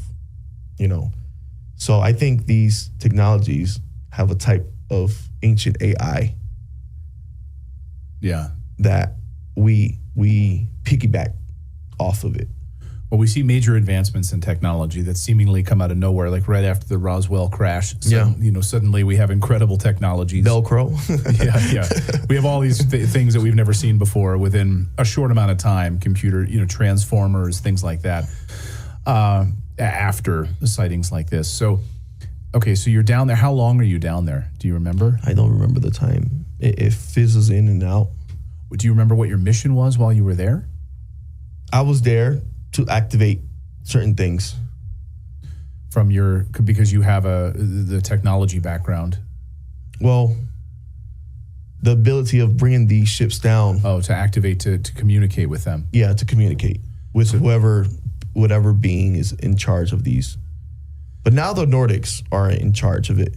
So I think these technologies have a type of ancient AI. Yeah. That we piggyback off of it. Well, we see major advancements in technology that seemingly come out of nowhere, like right after the Roswell crash. Suddenly we have incredible technologies. Velcro. Yeah. We have all these things that we've never seen before within a short amount of time. Computer, transformers, things like that. After sightings like this. So, okay, so you're down there. How long are you down there? Do you remember? I don't remember the time. It fizzles in and out. Do you remember what your mission was while you were there? I was there to activate certain things. Because you have the technology background. Well, the ability of bringing these ships down. Oh, to activate, to communicate with them. Yeah, to communicate with whatever being is in charge of these. But now the Nordics are in charge of it.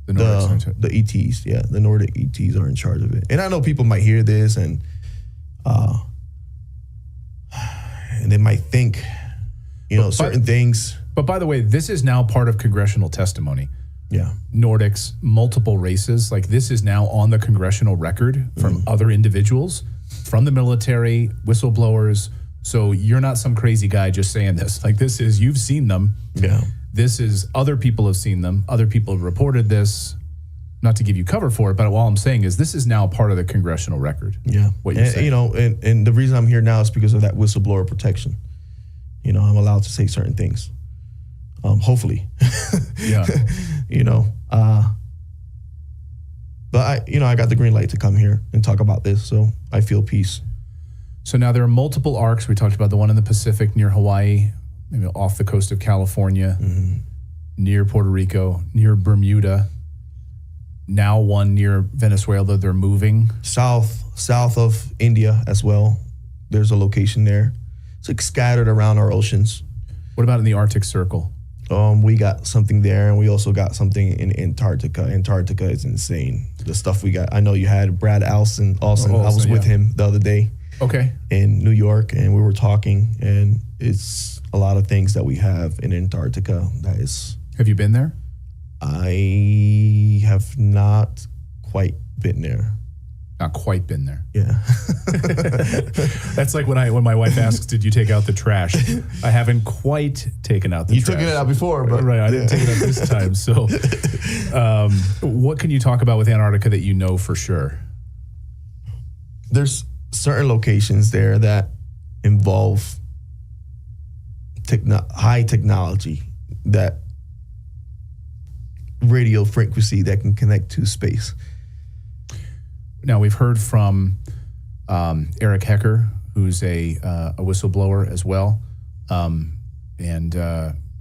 The ETs, yeah, the Nordic ETs are in charge of it. And I know people might hear this and they might think, certain things. But by the way, this is now part of congressional testimony. Yeah. Nordics, multiple races, like this is now on the congressional record from other individuals, from the military, whistleblowers. So you're not some crazy guy just saying this. Like this is, you've seen them. Yeah. This is, other people have seen them. Other people have reported this. Not to give you cover for it, but all I'm saying is this is now part of the congressional record. Yeah. What you're saying. And the reason I'm here now is because of that whistleblower protection. I'm allowed to say certain things. Hopefully. Yeah. But I got the green light to come here and talk about this, so I feel peace. So now there are multiple arcs. We talked about the one in the Pacific near Hawaii, maybe off the coast of California, near Puerto Rico, near Bermuda. Now one near Venezuela. They're moving south of India as well. There's a location there. It's like scattered around our oceans. What about in the Arctic Circle? We got something there, and we also got something in Antarctica. Antarctica is insane. The stuff we got. I know you had Brad Alston. I was with him the other day. Okay. In New York, and we were talking, and it's a lot of things that we have in Antarctica. That is. Have you been there? I have not quite been there. Not quite been there. Yeah. That's like when my wife asks, "Did you take out the trash?" I haven't quite taken out the trash. You took it out before, but right, I didn't take it out this time. So, what can you talk about with Antarctica that you know for sure? There's certain locations there that involve high technology, that radio frequency that can connect to space. Now, we've heard from Eric Hecker, who's a whistleblower as well. And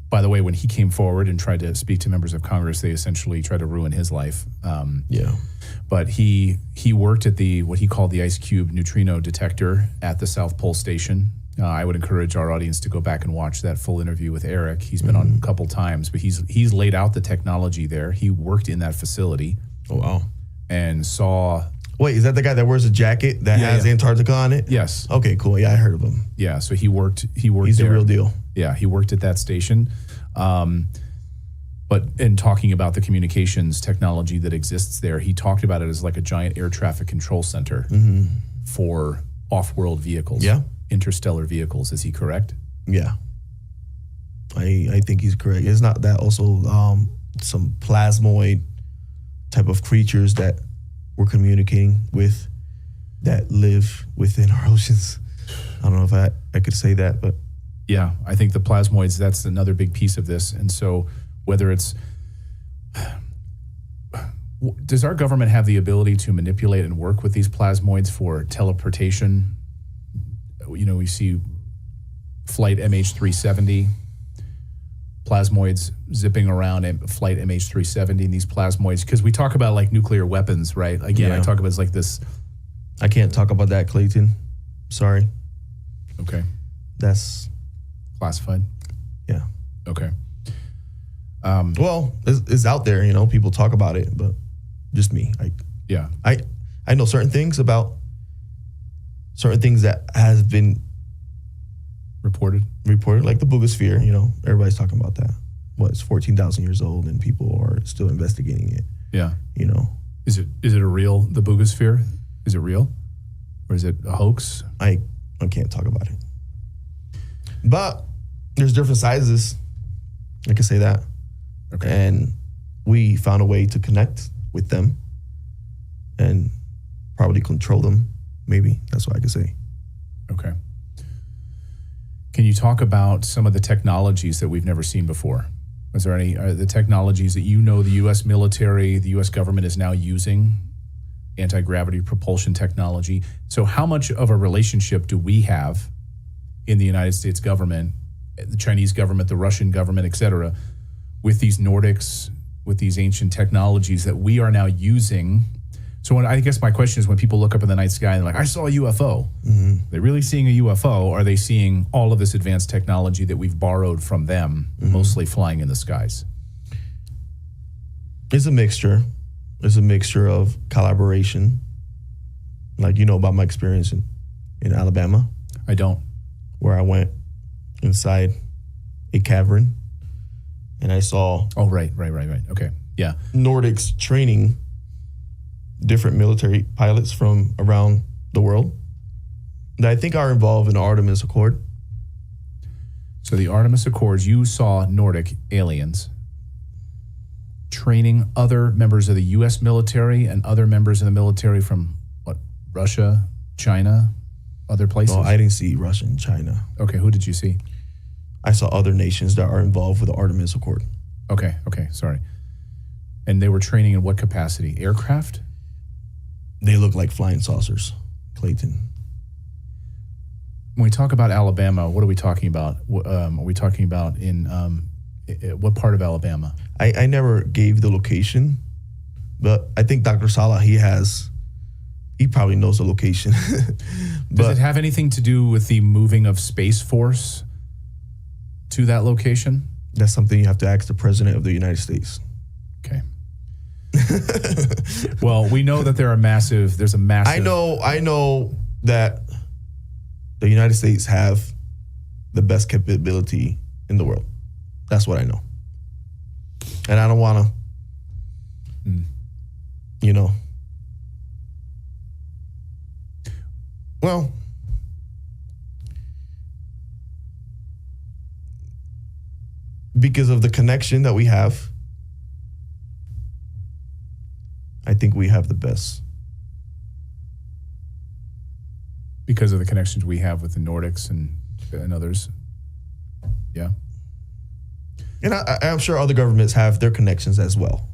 by the way, when he came forward and tried to speak to members of Congress, they essentially tried to ruin his life. But he worked at what he called the Ice Cube neutrino detector at the South Pole Station. I would encourage our audience to go back and watch that full interview with Eric. He's been on a couple times, but he's laid out the technology there. He worked in that facility. Oh, wow. And saw... Wait, is that the guy that wears a jacket that has Antarctica on it? Yes. Okay, cool. Yeah, I heard of him. Yeah, so he worked He's there. The real deal. Yeah, he worked at that station. But in talking about the communications technology that exists there, he talked about it as like a giant air traffic control center for off-world vehicles. Yeah. Interstellar vehicles. Is he correct? Yeah. I think he's correct. It's not that also some plasmoid type of creatures that we're communicating with that live within our oceans. I don't know if I could say that, but yeah, I think the plasmoids, that's another big piece of this. And so whether it's Does our government have the ability to manipulate and work with these plasmoids for teleportation? You know, we see flight MH370, plasmoids zipping around flight MH370 and these plasmoids, because we talk about like nuclear weapons, right? Again, I talk about it's like this. I can't talk about that, Clayton. Sorry. Okay. That's classified. Yeah. Okay. Well, it's out there, you know, people talk about it, but just me. I know certain things that has been reported, like the Boogosphere, you know, everybody's talking about that. It's 14,000 years old and people are still investigating it. Yeah. You know. Is it the Boogosphere? Is it real? Or is it a hoax? I can't talk about it. But there's different sizes. I can say that. Okay. And we found a way to connect with them and probably control them. Maybe that's what I could say. Okay. Can you talk about some of the technologies that we've never seen before? Is there any the technologies that you know the U.S. military, the U.S. government is now using, anti-gravity propulsion technology? So how much of a relationship do we have in the United States government, the Chinese government, the Russian government, et cetera, with these Nordics, with these ancient technologies that we are now using? So I guess my question is, when people look up in the night sky and they're like, I saw a UFO, they're really seeing a UFO, or are they seeing all of this advanced technology that we've borrowed from them, mostly flying in the skies? It's a mixture. It's a mixture of collaboration. Like, you know about my experience in Alabama? I don't. Where I went inside a cavern and I saw... Oh, right. Okay, yeah. Nordics training different military pilots from around the world that I think are involved in the Artemis Accord. So the Artemis Accords, you saw Nordic aliens training other members of the U.S. military and other members of the military from, what, Russia, China, other places? No, I didn't see Russia and China. Okay, who did you see? I saw other nations that are involved with the Artemis Accord. Okay, sorry. And they were training in what capacity? Aircraft? They look like flying saucers, Clayton. When we talk about Alabama, what are we talking about? Are we talking about in what part of Alabama? I never gave the location, but I think Dr. Salah, he probably knows the location. Does it have anything to do with the moving of Space Force to that location? That's something you have to ask the President of the United States. Okay. Well, we know that there's a massive... I know that the United States have the best capability in the world. That's what I know. And I don't want to, you know... Well, because of the connection that we have, I think we have the best. Because of the connections we have with the Nordics and others. Yeah. And I'm sure other governments have their connections as well.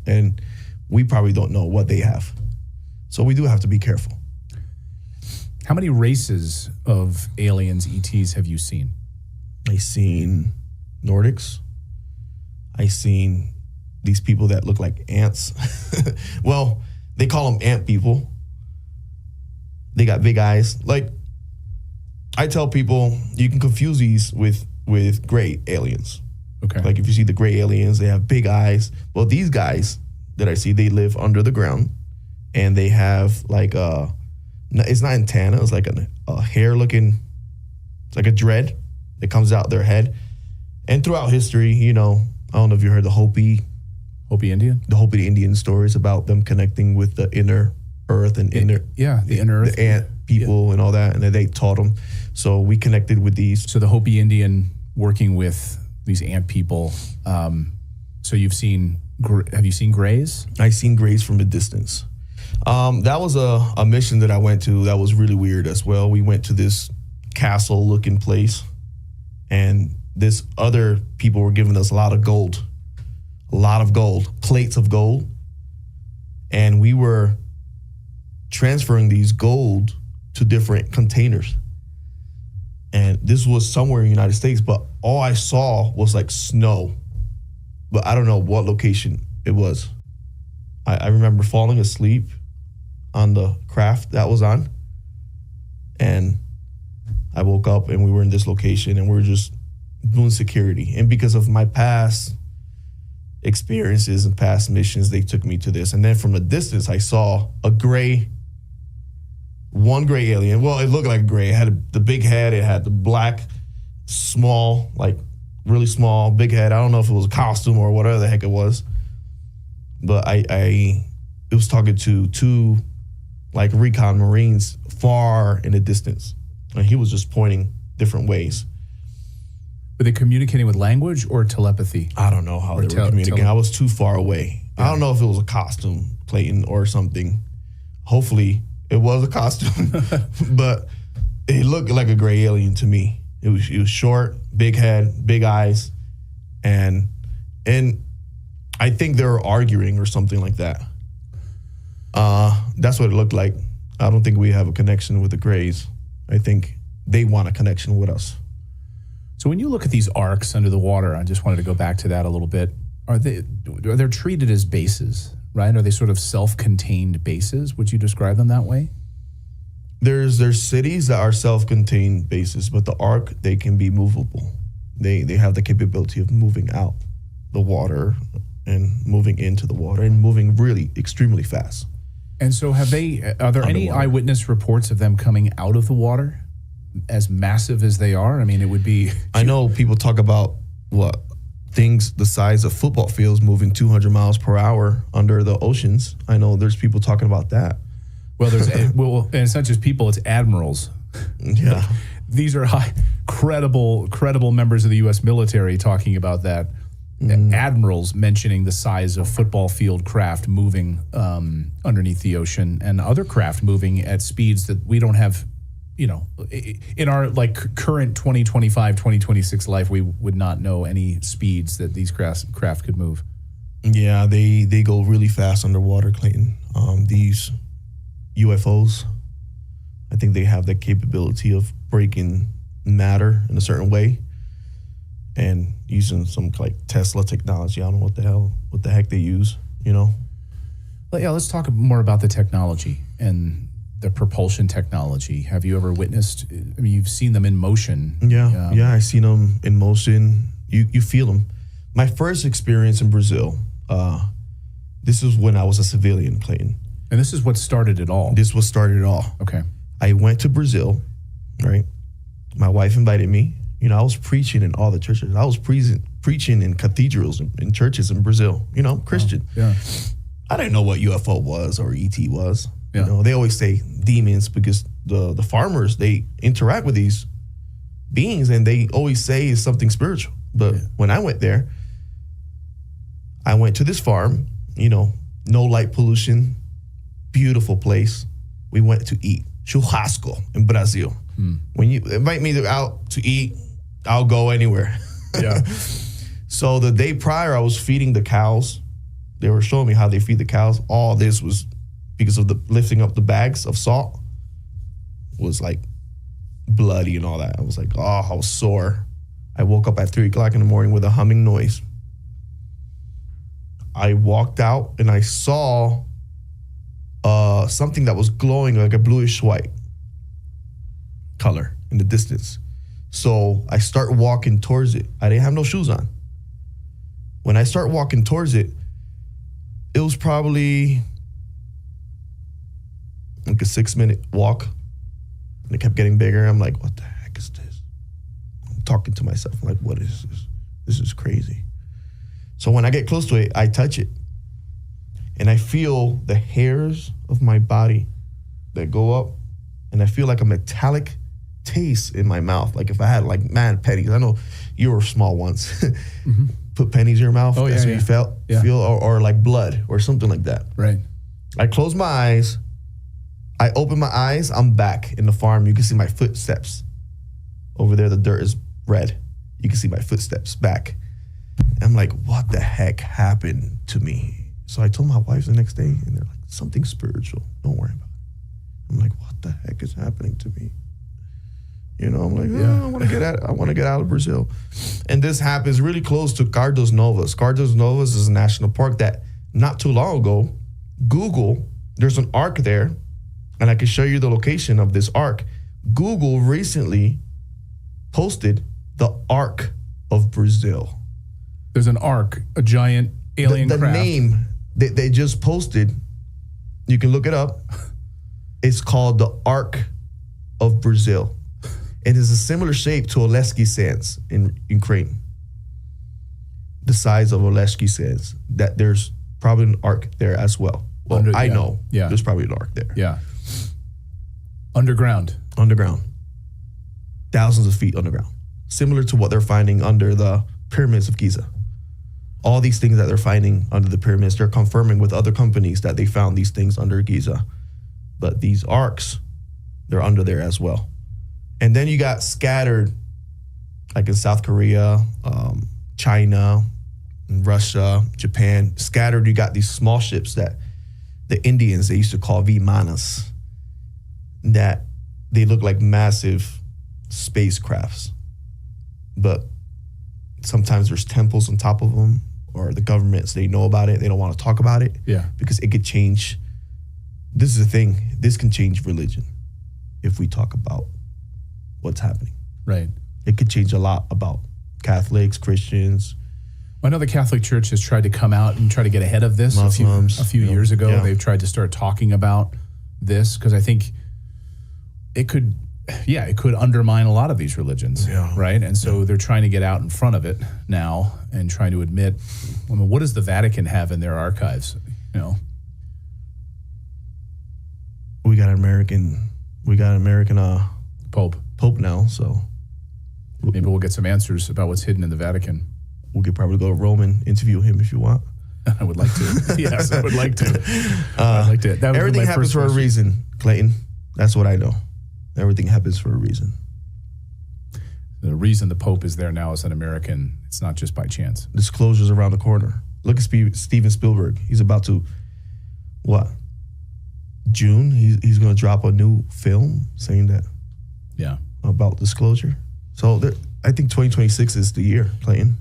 And we probably don't know what they have. So we do have to be careful. How many races of aliens, ETs, have you seen? I've seen Nordics. I've seen these people that look like ants. Well, they call them ant people. They got big eyes. Like, I tell people, you can confuse these with gray aliens. Okay. Like, if you see the gray aliens, they have big eyes. Well, these guys that I see, they live under the ground, and they have like it's not antenna, it's like a hair looking, it's like a dread that comes out their head. And throughout history, you know, I don't know if you heard the Hopi Indian? The Hopi Indian stories about them connecting with the inner earth and the inner earth, the ant people and all that, and then they taught them. So we connected with these. So the Hopi Indian working with these ant people. So have you seen grays? I seen grays from a distance. That was a mission that I went to that was really weird as well. We went to this castle looking place, and this other people were giving us a lot of gold, plates of gold. And we were transferring these gold to different containers. And this was somewhere in the United States, but all I saw was like snow. But I don't know what location it was. I remember falling asleep on the craft that was on. And I woke up and we were in this location and we were just doing security. And because of my past experiences and past missions, they took me to this. And then from a distance, I saw one gray alien. Well, it looked like a gray. It had the big head. It had the black, small, like really small, big head. I don't know if it was a costume or whatever the heck it was. But it was talking to two like recon Marines far in the distance. And he was just pointing different ways. Were they communicating with language or telepathy? I don't know how they were communicating. I was too far away. Yeah. I don't know if it was a costume, Clayton, or something. Hopefully it was a costume, but it looked like a gray alien to me. It was short, big head, big eyes, and I think they were arguing or something like that. That's what it looked like. I don't think we have a connection with the Greys. I think they want a connection with us. So when you look at these arcs under the water, I just wanted to go back to that a little bit. Are they treated as bases, right? Are they sort of self-contained bases? Would you describe them that way? There's cities that are self-contained bases, but the arc, they can be movable. They have the capability of moving out the water and moving into the water and moving really extremely fast. And so are there any eyewitness reports of them coming out of the water as massive as they are? I mean, it would be... I know people talk about things the size of football fields moving 200 miles per hour under the oceans. I know there's people talking about that. Well, and it's not just people, it's admirals. Yeah. These are credible members of the U.S. military talking about that. Admirals mentioning the size of football field craft moving underneath the ocean and other craft moving at speeds that we don't have, in our like current 2025, 2026 life, we would not know any speeds that these craft could move. Yeah, they go really fast underwater, Clayton. These UFOs, I think they have the capability of breaking matter in a certain way and using some like Tesla technology. I don't know what the heck they use, But yeah, let's talk more about the technology and the propulsion technology. Have you ever witnessed, you've seen them in motion. Yeah, I've seen them in motion. You feel them. My first experience in Brazil, this is when I was a civilian, Clayton. And this is what started it all. This was started it all. Okay. I went to Brazil, right? My wife invited me. I was preaching in all the churches. I was preaching in cathedrals in churches in Brazil. Christian. Oh, yeah. I didn't know what UFO was or ET was. Yeah. They always say demons because the farmers, they interact with these beings and they always say it's something spiritual. But when I went there, I went to this farm, no light pollution, beautiful place. We went to eat churrasco in Brazil. When you invite me out to eat, I'll go anywhere. Yeah. So the day prior, I was feeding the cows. They were showing me how they feed the cows. All this was because of the lifting up the bags of salt was like bloody and all that. I was like, I was sore. I woke up at 3:00 in the morning with a humming noise. I walked out and I saw something that was glowing like a bluish white color in the distance. So I start walking towards it. I didn't have no shoes on. When I start walking towards it, it was probably like a 6-minute walk. And it kept getting bigger. I'm like, what the heck is this? I'm talking to myself. I'm like, what is this? This is crazy. So when I get close to it, I touch it. And I feel the hairs of my body that go up. And I feel like a metallic taste in my mouth. Like if I had like mad pennies. I know you were small once. Mm-hmm. Put pennies in your mouth. Oh, that's what you feel, or like blood or something like that. Right. I close my eyes. I open my eyes. I'm back in the farm. You can see my footsteps. Over there, the dirt is red. You can see my footsteps back. I'm like, what the heck happened to me? So I told my wife the next day, and they're like, something spiritual. Don't worry about it. I'm like, what the heck is happening to me? You know, I'm like, I want to get out of Brazil. And this happens really close to Cardos Novas. Cardos Novas is a national park that not too long ago, Google, there's an ark there, and I can show you the location of this ark. Google recently posted the Ark of Brazil. There's an ark, a giant alien the craft. name that they just posted, you can look it up. It's called the Ark of Brazil. It is a similar shape to Oleszki Sands in Ukraine. The size of Oleszki Sands. That there's probably an ark there as well. Well, I know. Yeah. There's probably an ark there. Yeah. Underground. Thousands of feet underground. Similar to what they're finding under the pyramids of Giza. All these things that they're finding under the pyramids, they're confirming with other companies that they found these things under Giza. But these arks, they're under there as well. And then you got scattered, like in South Korea, China, Russia, Japan, scattered. You got these small ships that the Indians, they used to call Vimanas, that they look like massive spacecrafts. But sometimes there's temples on top of them, or the governments, they know about it. They don't want to talk about it. Yeah. Because it could change. This is the thing. This can change religion if we talk about what's happening. Right. It could change a lot about Catholics, Christians. I know the Catholic Church has tried to come out and try to get ahead of this. Muslims, a few years ago. yeah. They've tried to start talking about this because I think it could undermine a lot of these religions, right? And so they're trying to get out in front of it now and trying to admit, I mean, what does the Vatican have in their archives? You know, We got an American Pope now, so maybe we'll get some answers about what's hidden in the Vatican. we could probably go to Rome and interview him if you want. I would like to. Yes, I would like to. I'd like to. That would be Everything my happens first for a question. reason, Clayton. That's what I know. Everything happens for a reason. The reason the Pope is there now as an American, it's not just by chance. Disclosure's around the corner. Look at Steven Spielberg. He's about to, June? He's going to drop a new film saying that about disclosure. So I think 2026 is the year, Clayton.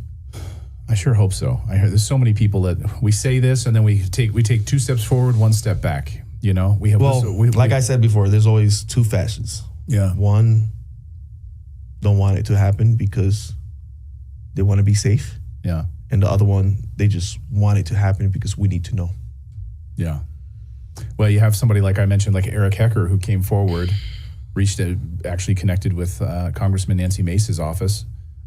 I sure hope so. I hear there's so many people that we say this and then we take 2 steps forward, 1 step back. You know, we have I said before, there's always two fashions. Yeah. One, don't want it to happen because they want to be safe. Yeah. And the other one, they just want it to happen because we need to know. Yeah. Well, you have somebody like I mentioned, like Eric Hecker, who came forward, actually connected with Congressman Nancy Mace's office,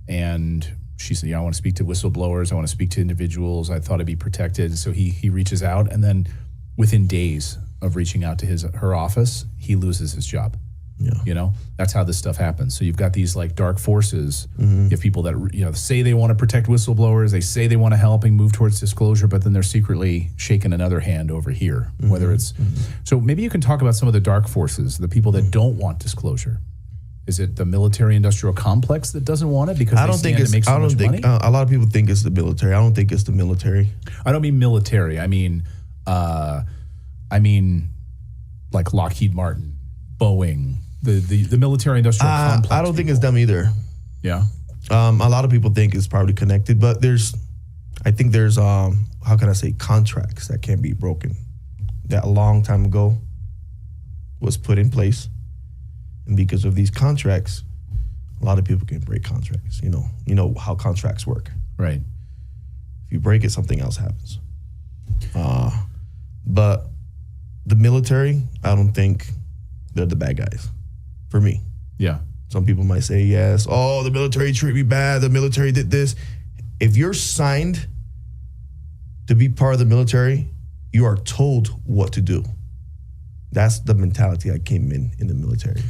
and she said, I want to speak to whistleblowers. I want to speak to individuals. I thought I'd be protected. So he reaches out, and then within days of reaching out to her office, he loses his job. Yeah. You know, that's how this stuff happens. So you've got these like dark forces. You have people that, say they want to protect whistleblowers. They say they want to help and move towards disclosure, but then they're secretly shaking another hand over here, whether it's, so maybe you can talk about some of the dark forces, the people that don't want disclosure. Is it the military industrial complex that doesn't want it because they stand to make so much money? A lot of people think it's the military. I don't think it's the military. I don't mean military. I mean like Lockheed Martin, Boeing, the military industrial complex. I don't think it's them either. Yeah. A lot of people think it's probably connected, but I think there's how can I say, contracts that can't be broken that a long time ago was put in place. And because of these contracts, a lot of people can break contracts. You know how contracts work. Right. If you break it, something else happens. But the military, I don't think they're the bad guys for me. Yeah. Some people might say, yes, the military treat me bad. The military did this. If you're signed to be part of the military, you are told what to do. That's the mentality I came in the military.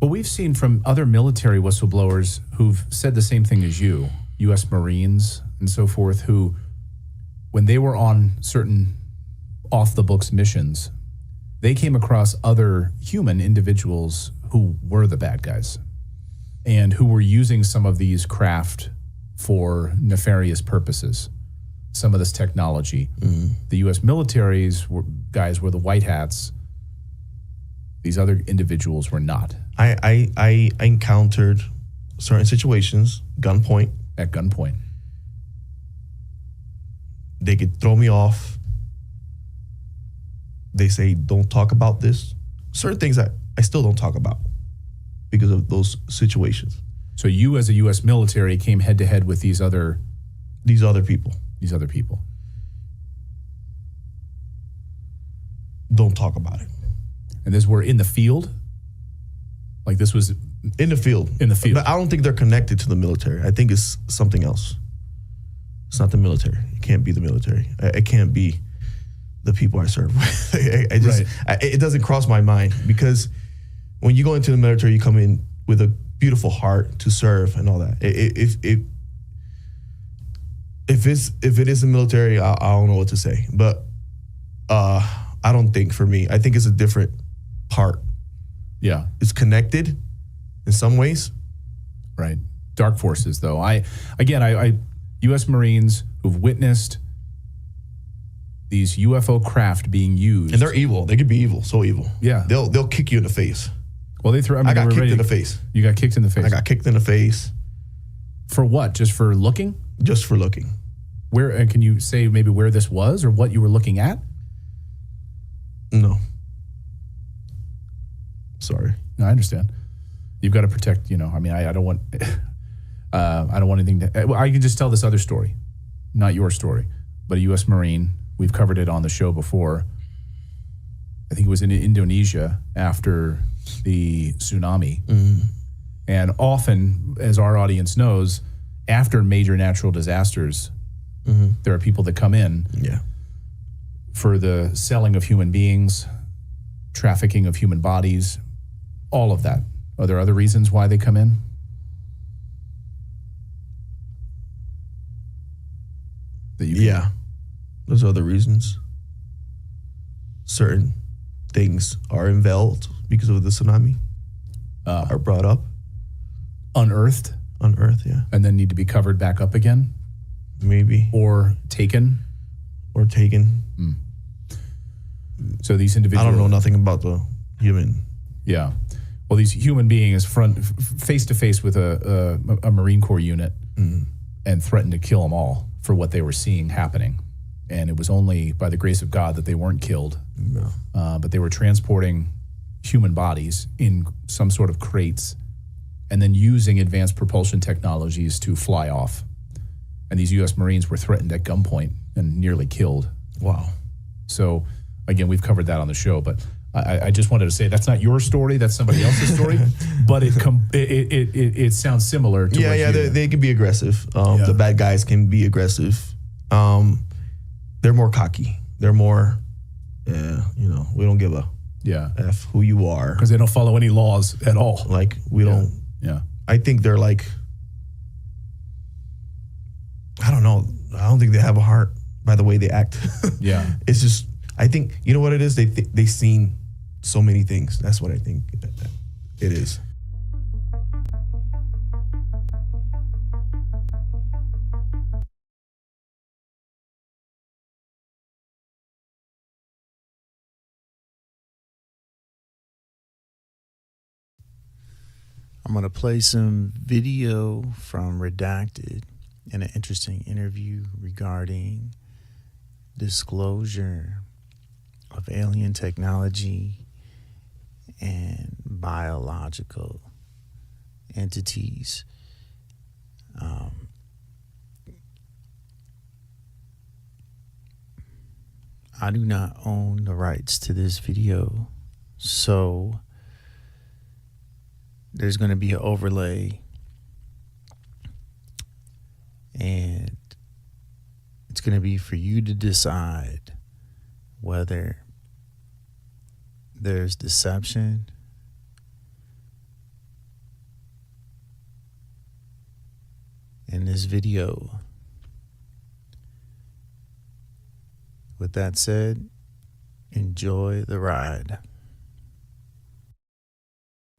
Well, we've seen from other military whistleblowers who've said the same thing as you, U.S. Marines and so forth, who, when they were on certain off-the-books missions, they came across other human individuals who were the bad guys and who were using some of these craft for nefarious purposes. some of this technology. The U.S. military's guys were the white hats. These other individuals were not. I encountered certain situations, gunpoint. At gunpoint. They could throw me off. They say, don't talk about this. Certain things I still don't talk about because of those situations. So you as a U.S. military came head to head with these other people. Don't talk about it. And this were in the field? Like this was in the field. But I don't think they're connected to the military. I think it's something else. It's not the military. It can't be the military. It can't be the people I serve with. It doesn't cross my mind, because when you go into the military, you come in with a beautiful heart to serve and all that. If it is the military, I don't know what to say. But I don't think, for me, I think it's a different part. Yeah. It's connected in some ways. Right. Dark forces, though. I U.S. Marines who've witnessed these UFO craft being used. And they're evil. They could be evil. So evil. Yeah. They'll kick you in the face. Well, I got kicked in the face. You got kicked in the face. I got kicked in the face. For what? Just for looking? Just for looking. Where, and can you say maybe where this was or what you were looking at? No. Sorry. No, I understand. You've got to protect, I don't want I don't want anything to, I can just tell this other story, not your story, but a U.S. Marine. We've covered it on the show before. I think it was in Indonesia after the tsunami. Mm-hmm. And often, as our audience knows, after major natural disasters, there are people that come in for the selling of human beings, trafficking of human bodies, all of that. Are there other reasons why they come in? There's other reasons. Certain things are unveiled because of the tsunami, are brought up. Unearthed, yeah. And then need to be covered back up again? Maybe. Or taken? So these individuals... I don't know nothing about the human. Yeah. Well, these human beings face to face with a Marine Corps unit and threatened to kill them all for what they were seeing happening. And it was only by the grace of God that they weren't killed. No. But they were transporting human bodies in some sort of crates and then using advanced propulsion technologies to fly off. And these U.S. Marines were threatened at gunpoint and nearly killed. Wow. So, again, we've covered that on the show, but I just wanted to say that's not your story, that's somebody else's story, but it sounds similar to they can be aggressive. The bad guys can be aggressive. They're more cocky. They're more, we don't give a F who you are. Because they don't follow any laws at all. Like, we don't. Yeah. I think they're like, I don't know. I don't think they have a heart by the way they act. Yeah. It's just, I think, you know what it is? They've seen so many things. That's what I think it is. I'm going to play some video from Redacted in an interesting interview regarding disclosure of alien technology and biological entities. I do not own the rights to this video, so there's going to be an overlay, and it's going to be for you to decide whether there's deception in this video. With that said, enjoy the ride.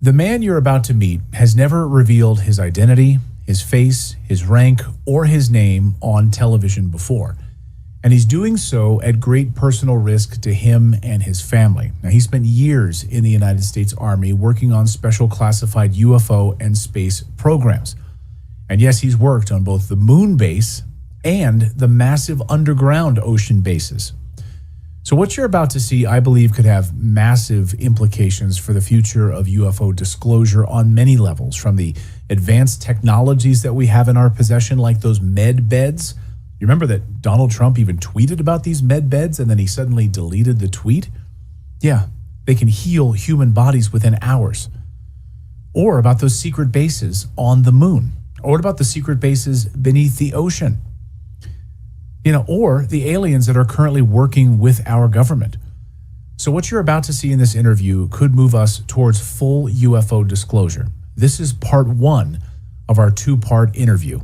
The man you're about to meet has never revealed his identity, his face, his rank, or his name on television before. And he's doing so at great personal risk to him and his family. Now, he spent years in the United States Army working on special classified UFO and space programs. And yes, he's worked on both the moon base and the massive underground ocean bases. So what you're about to see, I believe, could have massive implications for the future of UFO disclosure on many levels, from the advanced technologies that we have in our possession, like those med beds. You remember that Donald Trump even tweeted about these med beds and then he suddenly deleted the tweet? Yeah, they can heal human bodies within hours. Or about those secret bases on the moon. Or what about the secret bases beneath the ocean? Or the aliens that are currently working with our government. So what you're about to see in this interview could move us towards full UFO disclosure. This is part 1 of our 2-part interview.